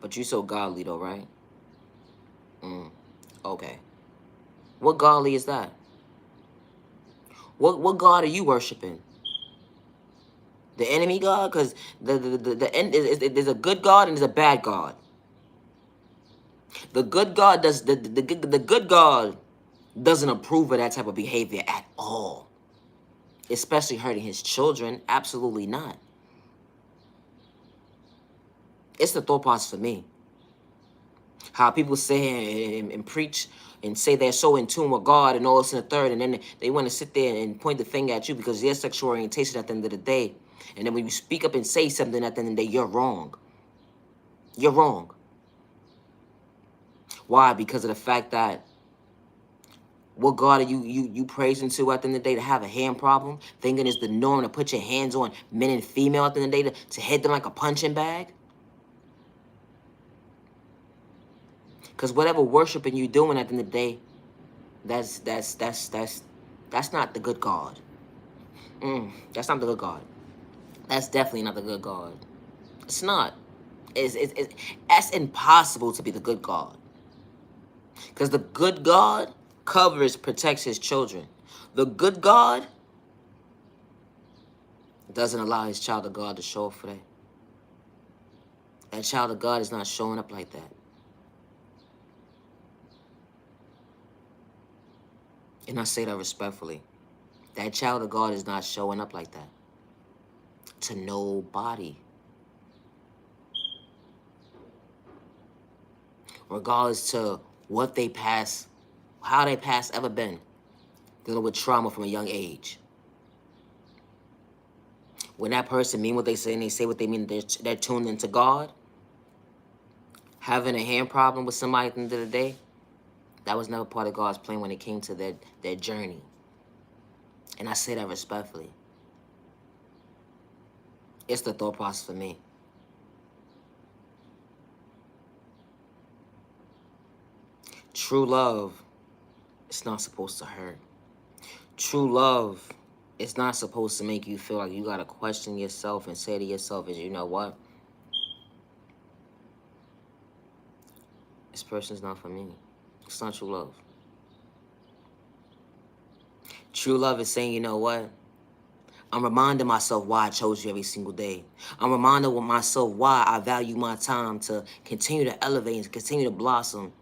But you so godly though, right? Okay. What godly is that? What God are you worshiping? The enemy God? Because there's a good God and there's a bad God. The good God the good God doesn't approve of that type of behavior at all. Especially hurting his children. Absolutely not. It's the thought process for me. How people sit here and preach and say they're so in tune with God and all this and the third, and then they want to sit there and point the finger at you because of their sexual orientation at the end of the day. And then when you speak up and say something at the end of the day, you're wrong. You're wrong. Why? Because of the fact that what God are you praising to at the end of the day to have a hand problem? Thinking it's the norm to put your hands on men and female at the end of the day to hit them like a punching bag? Because whatever worshiping you doing at the end of the day, that's not the good God. That's not the good God. That's definitely not the good God. It's not. That's impossible to be the good God. Because the good God covers, protects his children. The good God doesn't allow his child of God to show up for that. That child of God is not showing up like that. And I say that respectfully. That child of God is not showing up like that. To nobody. regardless to what they past, how they past ever been, dealing with trauma from a young age. When that person mean what they say and they say what they mean, they're tuned into God. Having a hand problem with somebody at the end of the day, that was never part of God's plan when it came to their journey. And I say that respectfully. It's the thought process for me. True love is not supposed to hurt. True love is not supposed to make you feel like you gotta question yourself and say to yourself, is you know what? This person's not for me. It's not true love. True love is saying, you know what? I'm reminding myself why I chose you every single day. I'm reminding myself why I value my time to continue to elevate and continue to blossom.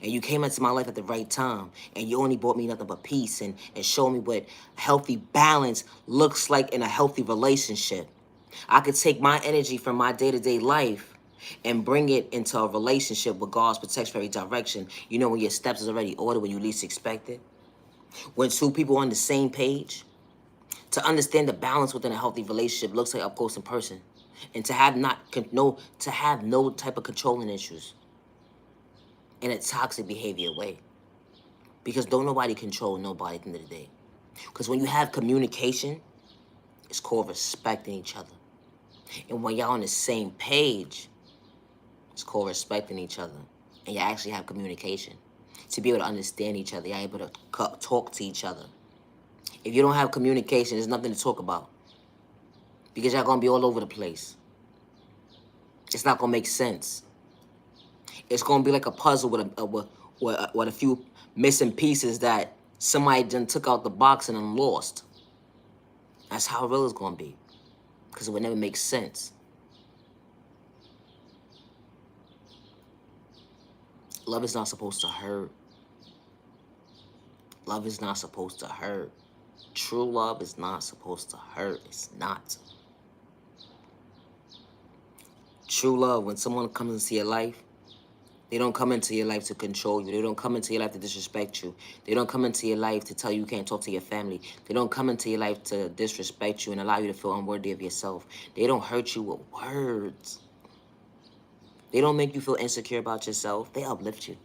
And you came into my life at the right time, and you only brought me nothing but peace and showed me what healthy balance looks like in a healthy relationship. I could take my energy from my day-to-day life and bring it into a relationship with God's protection for every direction. You know, when your steps is already ordered when you least expect it. When two people are on the same page, to understand the balance within a healthy relationship looks like up close in person, and to have no type of controlling issues in a toxic behavior way, because don't nobody control nobody at the end of the day. Because when you have communication, it's called respecting each other, and when y'all on the same page, it's called respecting each other, and you actually have communication to be able to understand each other. You're able to talk to each other. If you don't have communication, there's nothing to talk about, because y'all gonna be all over the place. It's not gonna make sense. It's gonna be like a puzzle with a few missing pieces that somebody done took out the box and then lost. That's how real it's gonna be, because it would never make sense. Love is not supposed to hurt. Love is not supposed to hurt. True love is not supposed to hurt. It's not. True love, when someone comes into your life, they don't come into your life to control you. They don't come into your life to disrespect you. They don't come into your life to tell you you can't talk to your family. They don't come into your life to disrespect you and allow you to feel unworthy of yourself. They don't hurt you with words. They don't make you feel insecure about yourself. They uplift you,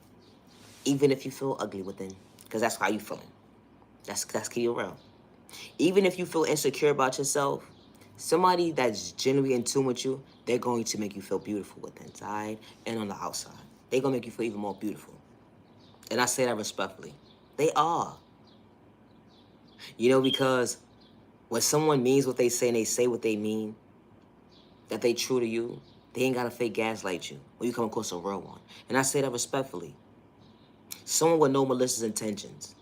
even if you feel ugly within, because that's how you feeling. That's key around. Even if you feel insecure about yourself, somebody that's genuinely in tune with you, they're going to make you feel beautiful with inside and on the outside. They're going to make you feel even more beautiful. And I say that respectfully. They are. You know, because when someone means what they say and they say what they mean, that they true to you, they ain't got to fake gaslight you when you come across a real one. And I say that respectfully. Someone with no malicious intentions.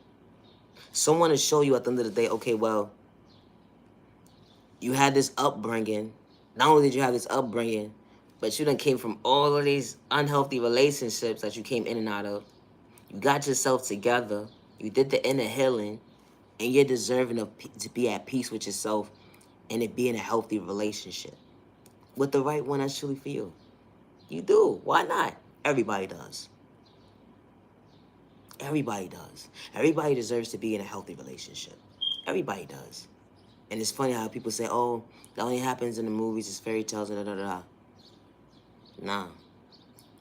Someone to show you at the end of the day, okay, well, you had this upbringing. Not only did you have this upbringing, but you done came from all of these unhealthy relationships that you came in and out of. You got yourself together. You did the inner healing, and you're deserving of to be at peace with yourself and to be in a healthy relationship with the right one that's truly for you. You do. Why not? Everybody does. Everybody does. Everybody deserves to be in a healthy relationship. Everybody does. And it's funny how people say, oh, that only happens in the movies, it's fairy tales, da da da. Nah.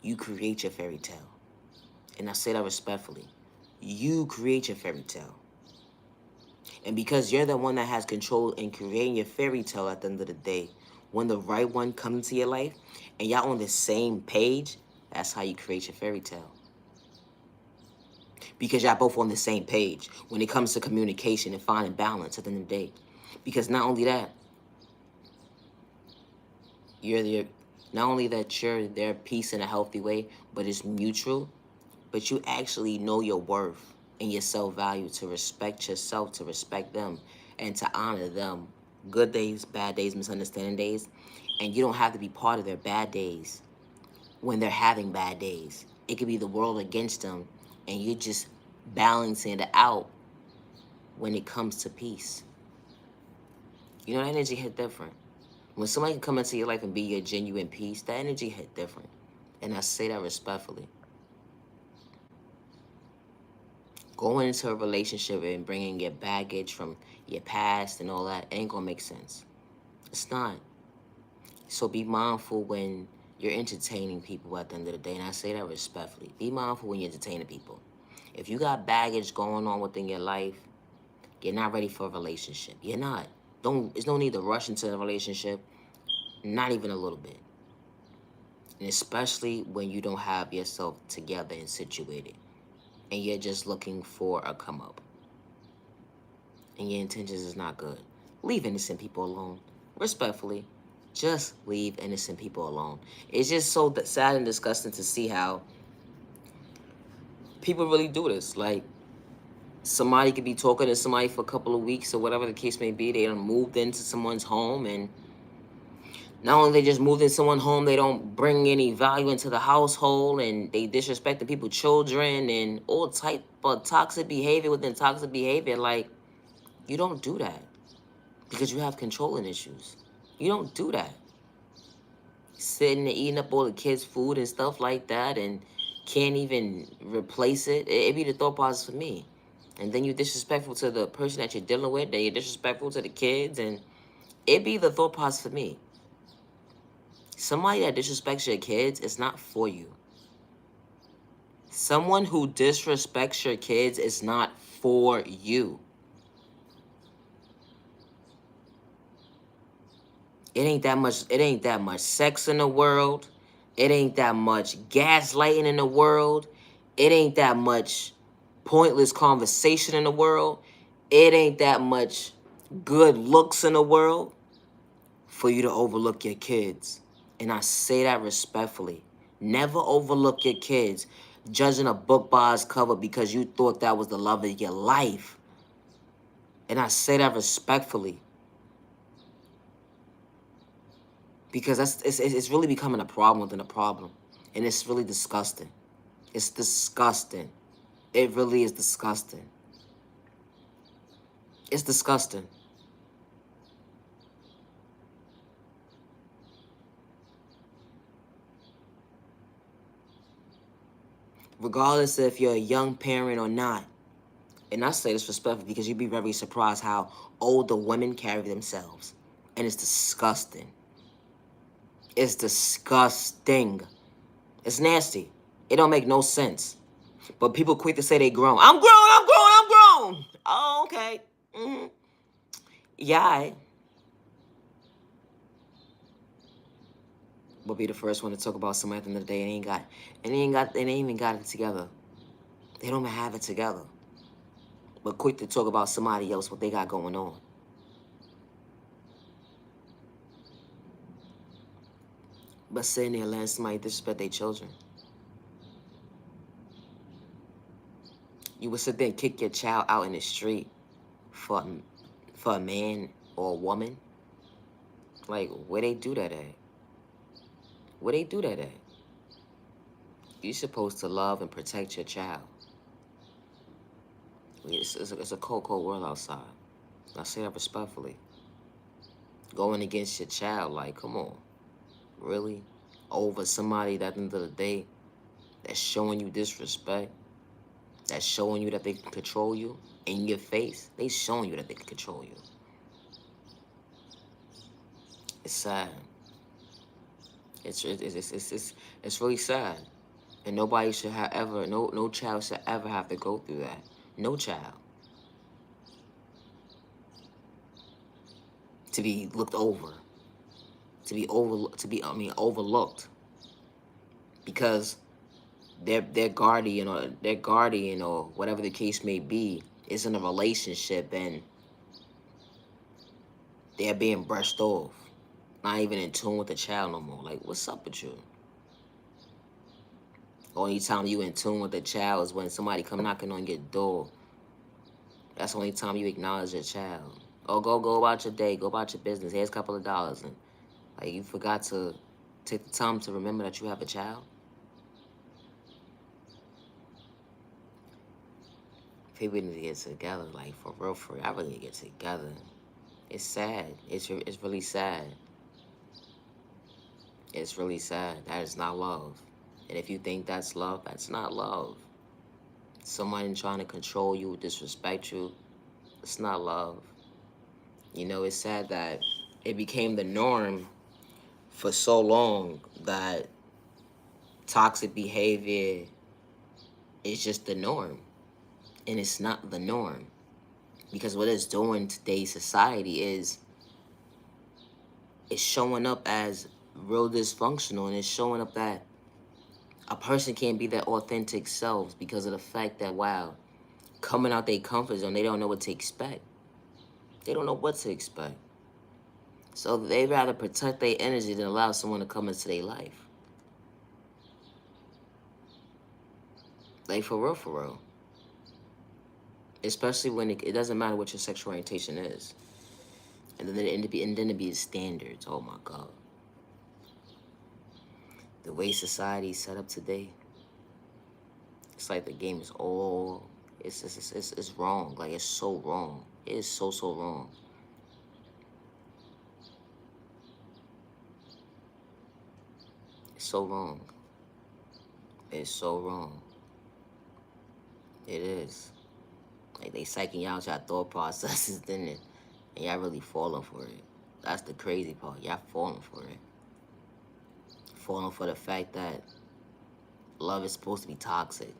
You create your fairy tale. And I say that respectfully. You create your fairy tale. And because you're the one that has control in creating your fairy tale at the end of the day, when the right one comes into your life and y'all on the same page, that's how you create your fairy tale. Because y'all both on the same page when it comes to communication and finding balance at the end of the day. Because not only that, not only that you're their peace in a healthy way, but it's mutual, but you actually know your worth and your self-value to respect yourself, to respect them, and to honor them. Good days, bad days, misunderstanding days. And you don't have to be part of their bad days when they're having bad days. It could be the world against them, and you're just balancing it out when it comes to peace. You know, that energy hit different. When somebody can come into your life and be your genuine peace, that energy hit different. And I say that respectfully. Going into a relationship and bringing your baggage from your past and all that ain't gonna make sense. It's not. So be mindful when you're entertaining people at the end of the day, and I say that respectfully. Be mindful when you're entertaining people. If you got baggage going on within your life, you're not ready for a relationship. You're not. There's no need to rush into a relationship, not even a little bit. And especially when you don't have yourself together and situated, and you're just looking for a come up, and your intentions is not good. Leave innocent people alone. Respectfully, just leave innocent people alone. It's just so sad and disgusting to see how people really do this. Like, somebody could be talking to somebody for a couple of weeks or whatever the case may be. They done moved into someone's home, and not only they just moved in someone's home, they don't bring any value into the household, and they disrespect the people's children and all type of toxic behavior within toxic behavior. Like, you don't do that because you have controlling issues. You don't do that. Sitting and eating up all the kids' food and stuff like that and can't even replace it. It'd be the thought process for me. And then you're disrespectful to the person that you're dealing with, then you're disrespectful to the kids, and it'd be the thought process for me. Somebody that disrespects your kids is not for you. Someone who disrespects your kids is not for you. It ain't that much sex in the world. It ain't that much gaslighting in the world. It ain't that much pointless conversation in the world. It ain't that much good looks in the world for you to overlook your kids. And I say that respectfully. Never overlook your kids judging a book by its cover because you thought that was the love of your life. And I say that respectfully. Because it's really becoming a problem within a problem. And it's really disgusting. It's disgusting. It really is disgusting. It's disgusting. Regardless if you're a young parent or not, and I say this respectfully because you'd be very surprised how older women carry themselves. And it's disgusting. It's disgusting. It's nasty. It don't make no sense. But people quick to say they grown. I'm grown, I'm grown, I'm grown. Oh, okay. Mm-hmm. Yeah, will be the first one to talk about somebody at the end of the day and they ain't even got it together. They don't even have it together. But quick to talk about somebody else, what they got going on. But sitting there letting somebody disrespect their children. You would sit there and kick your child out in the street for a man or a woman. Like, where they do that at? Where they do that at? You're supposed to love and protect your child. It's a cold, cold world outside. I say that respectfully. Going against your child, like, come on. Really? Over somebody that at the end of the day that's showing you disrespect, that's showing you that they can control you in your face. They showing you that they can control you. It's sad. It's really sad. And nobody should have ever, no child should ever have to go through that. No child. To be looked over. To be overlooked. Because their guardian or whatever the case may be is in a relationship and they're being brushed off. Not even in tune with the child no more. Like, what's up with you? Only time you in tune with the child is when somebody come knocking on your door. That's the only time you acknowledge your child. Oh, go about your day. Go about your business. Here's a couple of dollars. And, like, you forgot to take the time to remember that you have a child. People need to get together. Like, for real. I really need to get together. It's sad. It's really sad. It's really sad. That is not love. And if you think that's love, that's not love. Someone trying to control you, disrespect you. It's not love. You know, it's sad that it became the norm for so long that toxic behavior is just the norm. And it's not the norm. Because what it's doing in today's society is it's showing up as real dysfunctional, and it's showing up that a person can't be their authentic selves because of the fact that, wow, coming out their comfort zone, they don't know what to expect. They don't know what to expect. So they rather protect their energy than allow someone to come into their life. Like, for real, for real. Especially when it doesn't matter what your sexual orientation is. And then it be standards. Oh my God. The way society is set up today, it's like the game is all, it's wrong. Like, it's so wrong. It is so, so wrong. It's so wrong. It's so wrong. It is. Like, they psyching you out your thought processes, then it, and y'all really falling for it. That's the crazy part. Y'all falling for it. Falling for the fact that love is supposed to be toxic.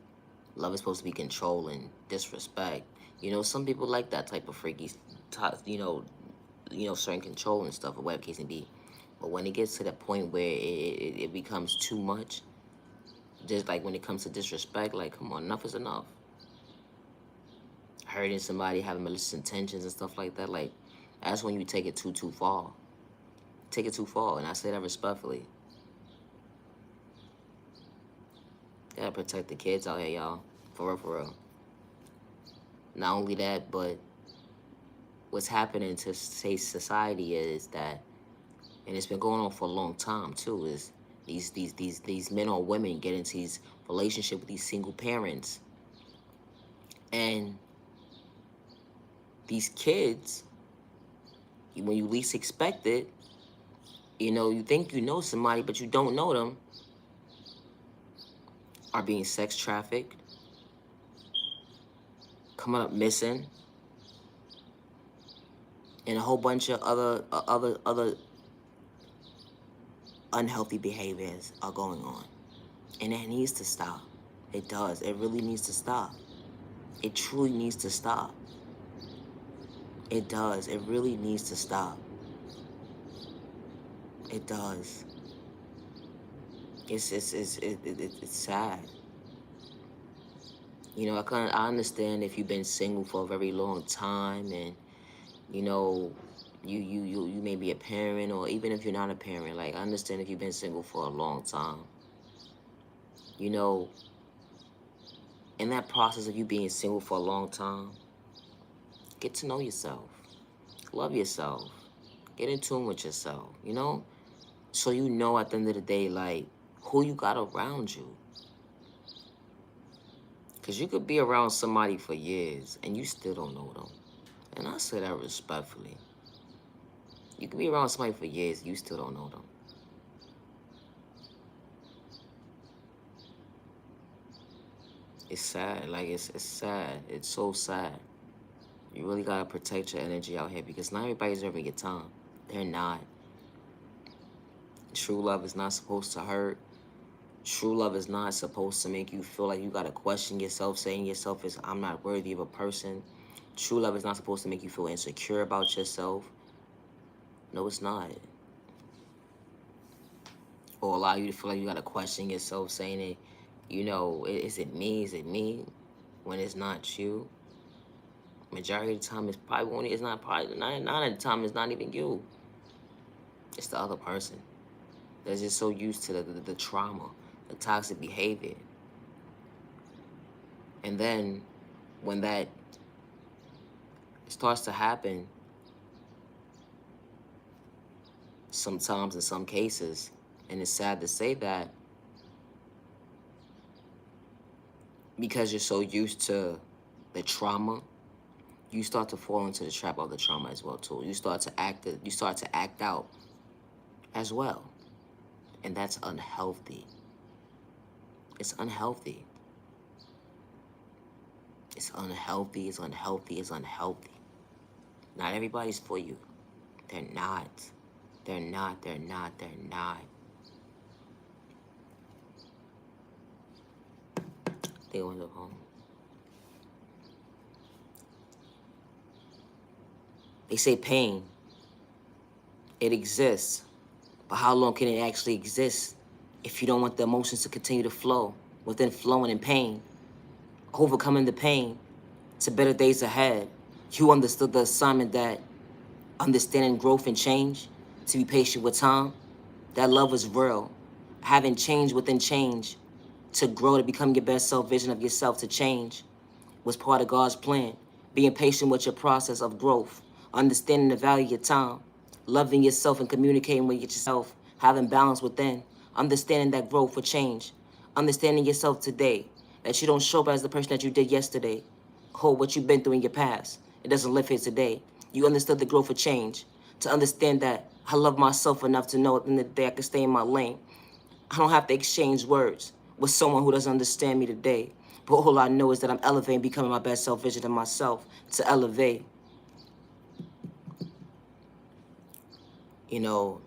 Love is supposed to be controlling, disrespect. You know, some people like that type of freaky, certain control and stuff, or whatever case may be. But when it gets to the point where it becomes too much, just like when it comes to disrespect, like, come on, enough is enough. Hurting somebody, having malicious intentions and stuff like that, like, that's when you take it too far. Take it too far, and I say that respectfully. You gotta protect the kids out here, y'all. For real, for real. Not only that, but what's happening to, say, society is that, and it's been going on for a long time too, is these men or women get into these relationships with these single parents, and these kids, when you least expect it, you know, you think you know somebody, but you don't know them, are being sex trafficked, coming up missing, and a whole bunch of other unhealthy behaviors are going on. And it needs to stop. It does. It really needs to stop. It truly needs to stop. It does. It really needs to stop. It does. It's sad. You know, I understand if you've been single for a very long time, and you know, you may be a parent, or even if you're not a parent, like, I understand if you've been single for a long time. You know, in that process of you being single for a long time, get to know yourself. Love yourself. Get in tune with yourself, you know? So you know at the end of the day, like, who you got around you. Because you could be around somebody for years and you still don't know them. And I say that respectfully. You could be around somebody for years, you still don't know them. It's sad. Like, it's sad. It's so sad. You really gotta protect your energy out here, because not everybody's ever your time. They're not. True love is not supposed to hurt. True love is not supposed to make you feel like you gotta question yourself, saying yourself is, I'm not worthy of a person. True love is not supposed to make you feel insecure about yourself. No, it's not. Or allow you to feel like you gotta question yourself, saying it, you know, is it me? Is it me? When it's not you. Majority of the time, it's probably only, it's not probably, nine of the time, it's not even you. It's the other person. They're just so used to the trauma, the toxic behavior. And then when that starts to happen, sometimes in some cases, and it's sad to say that, because you're so used to the trauma, you start to fall into the trap of the trauma as well too. You start to act out as well. And that's unhealthy. It's unhealthy. It's unhealthy, it's unhealthy, it's unhealthy. Not everybody's for you. They're not. They're not, they're not, they're not. They went up home. They say pain, it exists. But how long can it actually exist if you don't want the emotions to continue to flow? Within flowing in pain, overcoming the pain to better days ahead. You understood the assignment that understanding growth and change, to be patient with time, that love is real. Having change within change, to grow, to become your best self vision of yourself, to change, was part of God's plan. Being patient with your process of growth, understanding the value of your time, loving yourself and communicating with yourself, having balance within, understanding that growth for change, understanding yourself today, that you don't show up as the person that you did yesterday, hold what you've been through in your past. It doesn't live here today. You understood the growth for change, to understand that I love myself enough to know at the end of the day I can stay in my lane. I don't have to exchange words with someone who doesn't understand me today. But all I know is that I'm elevating, becoming my best self vision of myself, to elevate. You know,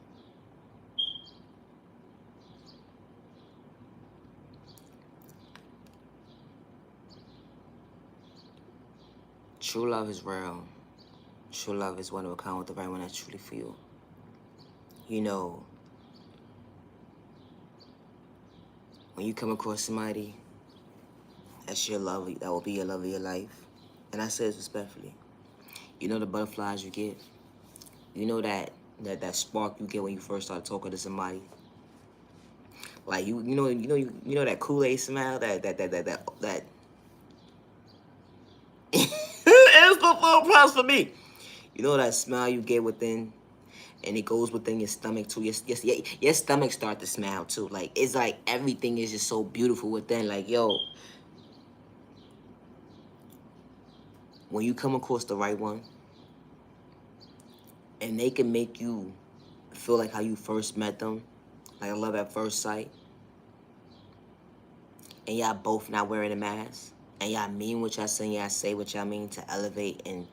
true love is real. True love is one of a kind with the right one that's truly for you. You know, when you come across somebody that's your love, that will be your love of your life, and I say this respectfully, you know the butterflies you get. You know that spark you get when you first start talking to somebody. Like you know that Kool-Aid smell, that it's the full price for me. You know that smell you get within, and it goes within your stomach too. Your stomach start to smell too. Like it's like everything is just so beautiful within. Like yo, when you come across the right one, and they can make you feel like how you first met them, like a love at first sight, and y'all both not wearing a mask, and y'all mean what y'all say, and y'all say what y'all mean to elevate and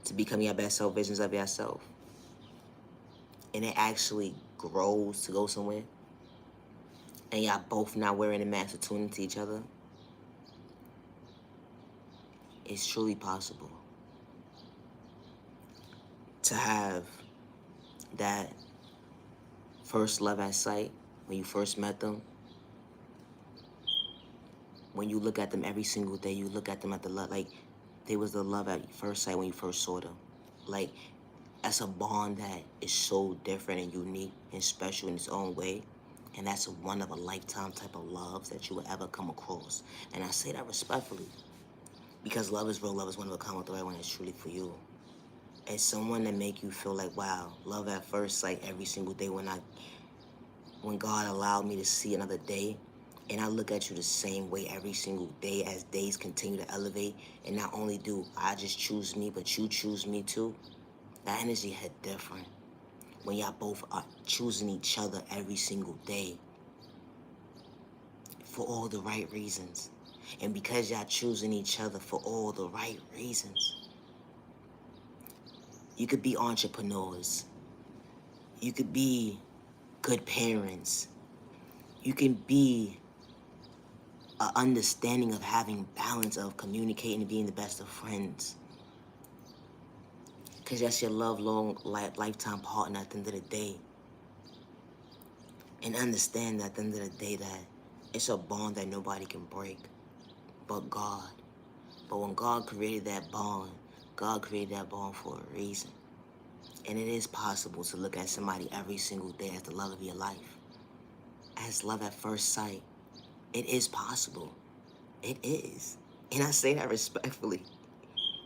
to become your best self visions of yourself, and it actually grows to go somewhere, and y'all both not wearing a mask to tune into each other, it's truly possible to have that first love at sight when you first met them. When you look at them every single day, you look at them at the love, like they was the love at first sight when you first saw them. Like that's a bond that is so different and unique and special in its own way. And that's one of a lifetime type of loves that you will ever come across. And I say that respectfully, because love is real, love is one of a kind with the right one that's truly for you. It's someone that make you feel like, wow, love at first sight every single day. When God allowed me to see another day, and I look at you the same way every single day as days continue to elevate, and not only do I just choose me, but you choose me too, that energy hit different. When y'all both are choosing each other every single day for all the right reasons. And because y'all choosing each other for all the right reasons, you could be entrepreneurs. You could be good parents. You can be an understanding of having balance of communicating and being the best of friends. Because that's your long lifetime partner at the end of the day. And understand that at the end of the day that it's a bond that nobody can break but God. But when God created that bond for a reason. And it is possible to look at somebody every single day as the love of your life. As love at first sight. It is possible. It is. And I say that respectfully.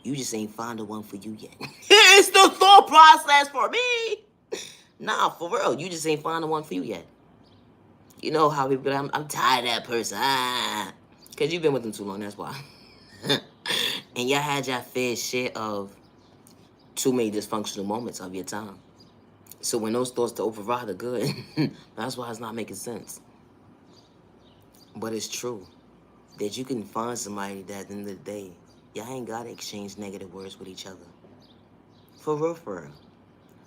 You just ain't found the one for you yet. It's the thought process for me. Nah, for real. You just ain't found the one for you yet. You know how people, I'm tired of that person. Because you've been with them too long, that's why. And y'all had your fair share of too many dysfunctional moments of your time. So when those thoughts to override are good, that's why it's not making sense. But it's true. that you can find somebody that at the end of the day, y'all ain't gotta exchange negative words with each other. For real, for real.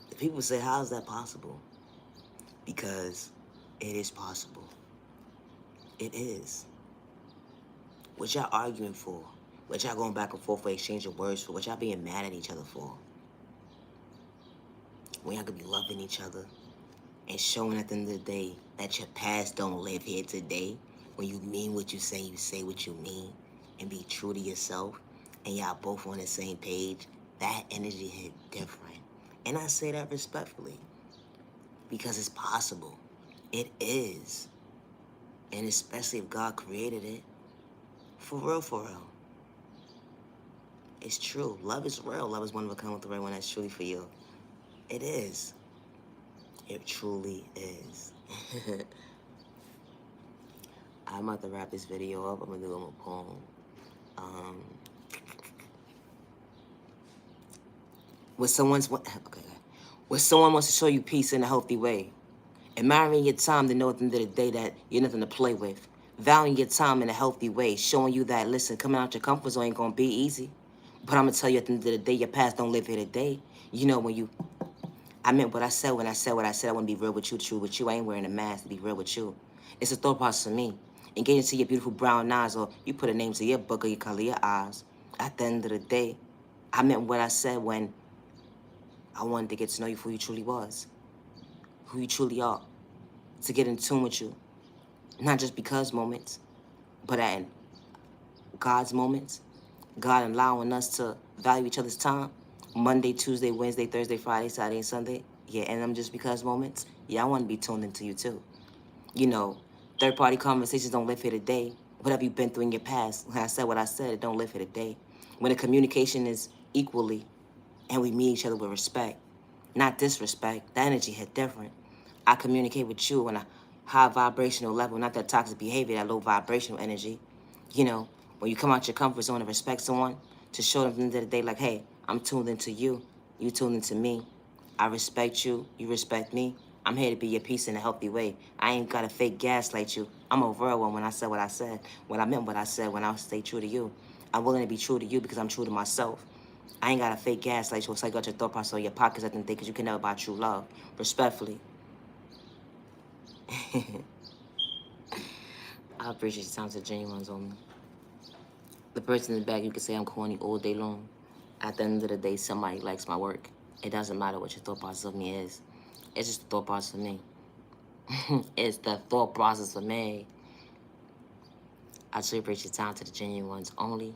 The people say, how is that possible? Because it is possible. It is. What y'all arguing for? What y'all going back and forth for exchanging words for? What y'all being mad at each other for? When y'all could be loving each other and showing at the end of the day that your past don't live here today. When you mean what you say what you mean, and be true to yourself, and y'all both on the same page, that energy hit different. And I say that respectfully, because it's possible. It is. And especially if God created it. For real, for real. It's true. Love is real. Love is one of a kind with the right one that's truly for you. It is. It truly is. I'm about to wrap this video up. I'm gonna do a poem. When someone wants to show you peace in a healthy way, admiring your time to know at the end of the day that you're nothing to play with, valuing your time in a healthy way, showing you that, listen, coming out your comfort zone ain't gonna be easy. But I'm gonna tell you at the end of the day, your past don't live here today. You know, I meant what I said when I said what I said. I want to be real with you, true with you. I ain't wearing a mask to be real with you. It's a thought process for me. Engage into your beautiful brown eyes, or you put a name to your book or your color your eyes. At the end of the day, I meant what I said when I wanted to get to know you for who you truly was, who you truly are, to get in tune with you. Not just because moments, but at God's moments. God allowing us to value each other's time. Monday, Tuesday, Wednesday, Thursday, Friday, Saturday, and Sunday. Yeah, and them just because moments. Yeah, I want to be tuned into you too. You know, third-party conversations don't live here today. Whatever you've been through in your past, when I said what I said, it don't live here today. When the communication is equally, and we meet each other with respect, not disrespect, the energy hit different. I communicate with you on a high vibrational level, not that toxic behavior, that low vibrational energy. You know, when you come out your comfort zone and respect someone, to show them at the end of the day, like, hey, I'm tuned into you, you tuned into me. I respect you, you respect me. I'm here to be your peace in a healthy way. I ain't got to fake gaslight you. I'm a real one when I said what I said, when I meant what I said, when I stay true to you. I'm willing to be true to you because I'm true to myself. I ain't got to fake gaslight you. It's like you got your thought process or your pockets at the end because you can never buy true love. Respectfully. I appreciate your time to genuine on me. The person in the back, you can say I'm corny all day long. At the end of the day, somebody likes my work. It doesn't matter what your thought process of me is. It's just the thought process of me. It's the thought process of me. I truly appreciate your time to the genuine ones only.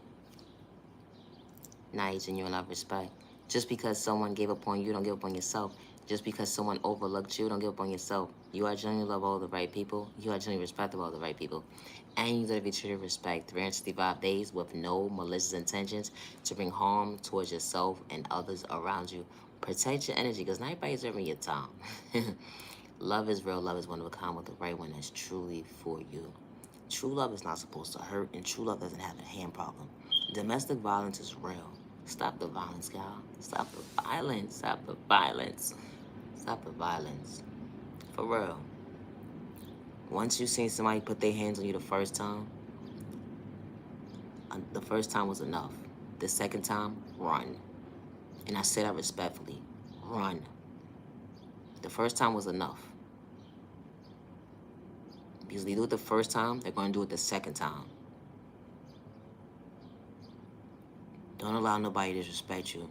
Not genuine love, respect. Just because someone gave up on you, don't give up on yourself. Just because someone overlooked you, don't give up on yourself. You are genuinely love all the right people. You are genuinely respect all the right people. And you deserve to be treated with respect 365 days with no malicious intentions to bring harm towards yourself and others around you. Protect your energy, because not everybody's serving your time. Love is real. Love is one of a kind with the right one that's truly for you. True love is not supposed to hurt, and true love doesn't have a hand problem. Domestic violence is real. Stop the violence, y'all. Stop the violence. Stop the violence. Stop the violence. For real. Once you seen somebody put their hands on you the first time was enough. The second time, run. And I say that respectfully. Run. The first time was enough. Because they do it the first time, they're going to do it the second time. Don't allow nobody to disrespect you.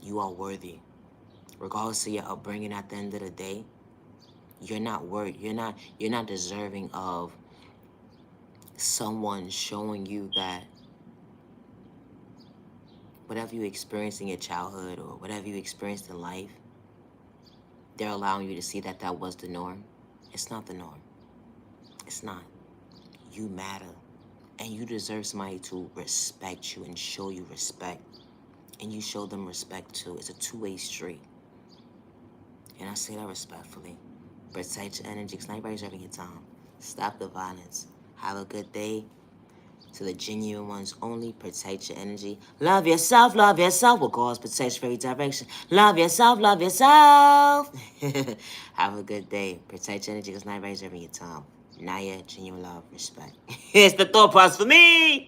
You are worthy. Regardless of your upbringing, at the end of the day, you're not worthy. You're not deserving of someone showing you that whatever you experienced in your childhood or whatever you experienced in life, they're allowing you to see that that was the norm. It's not the norm. It's not. You matter. And you deserve somebody to respect you and show you respect. And you show them respect too. It's a two-way street. And I say that respectfully. Protect your energy, because not everybody's having your time. Stop the violence. Have a good day. To the genuine ones only, protect your energy. Love yourself will cause protection for every direction. Love yourself, love yourself. Have a good day. Protect your energy, because not everybody's having your time. Not yet. Genuine love, respect. It's the thought process for me.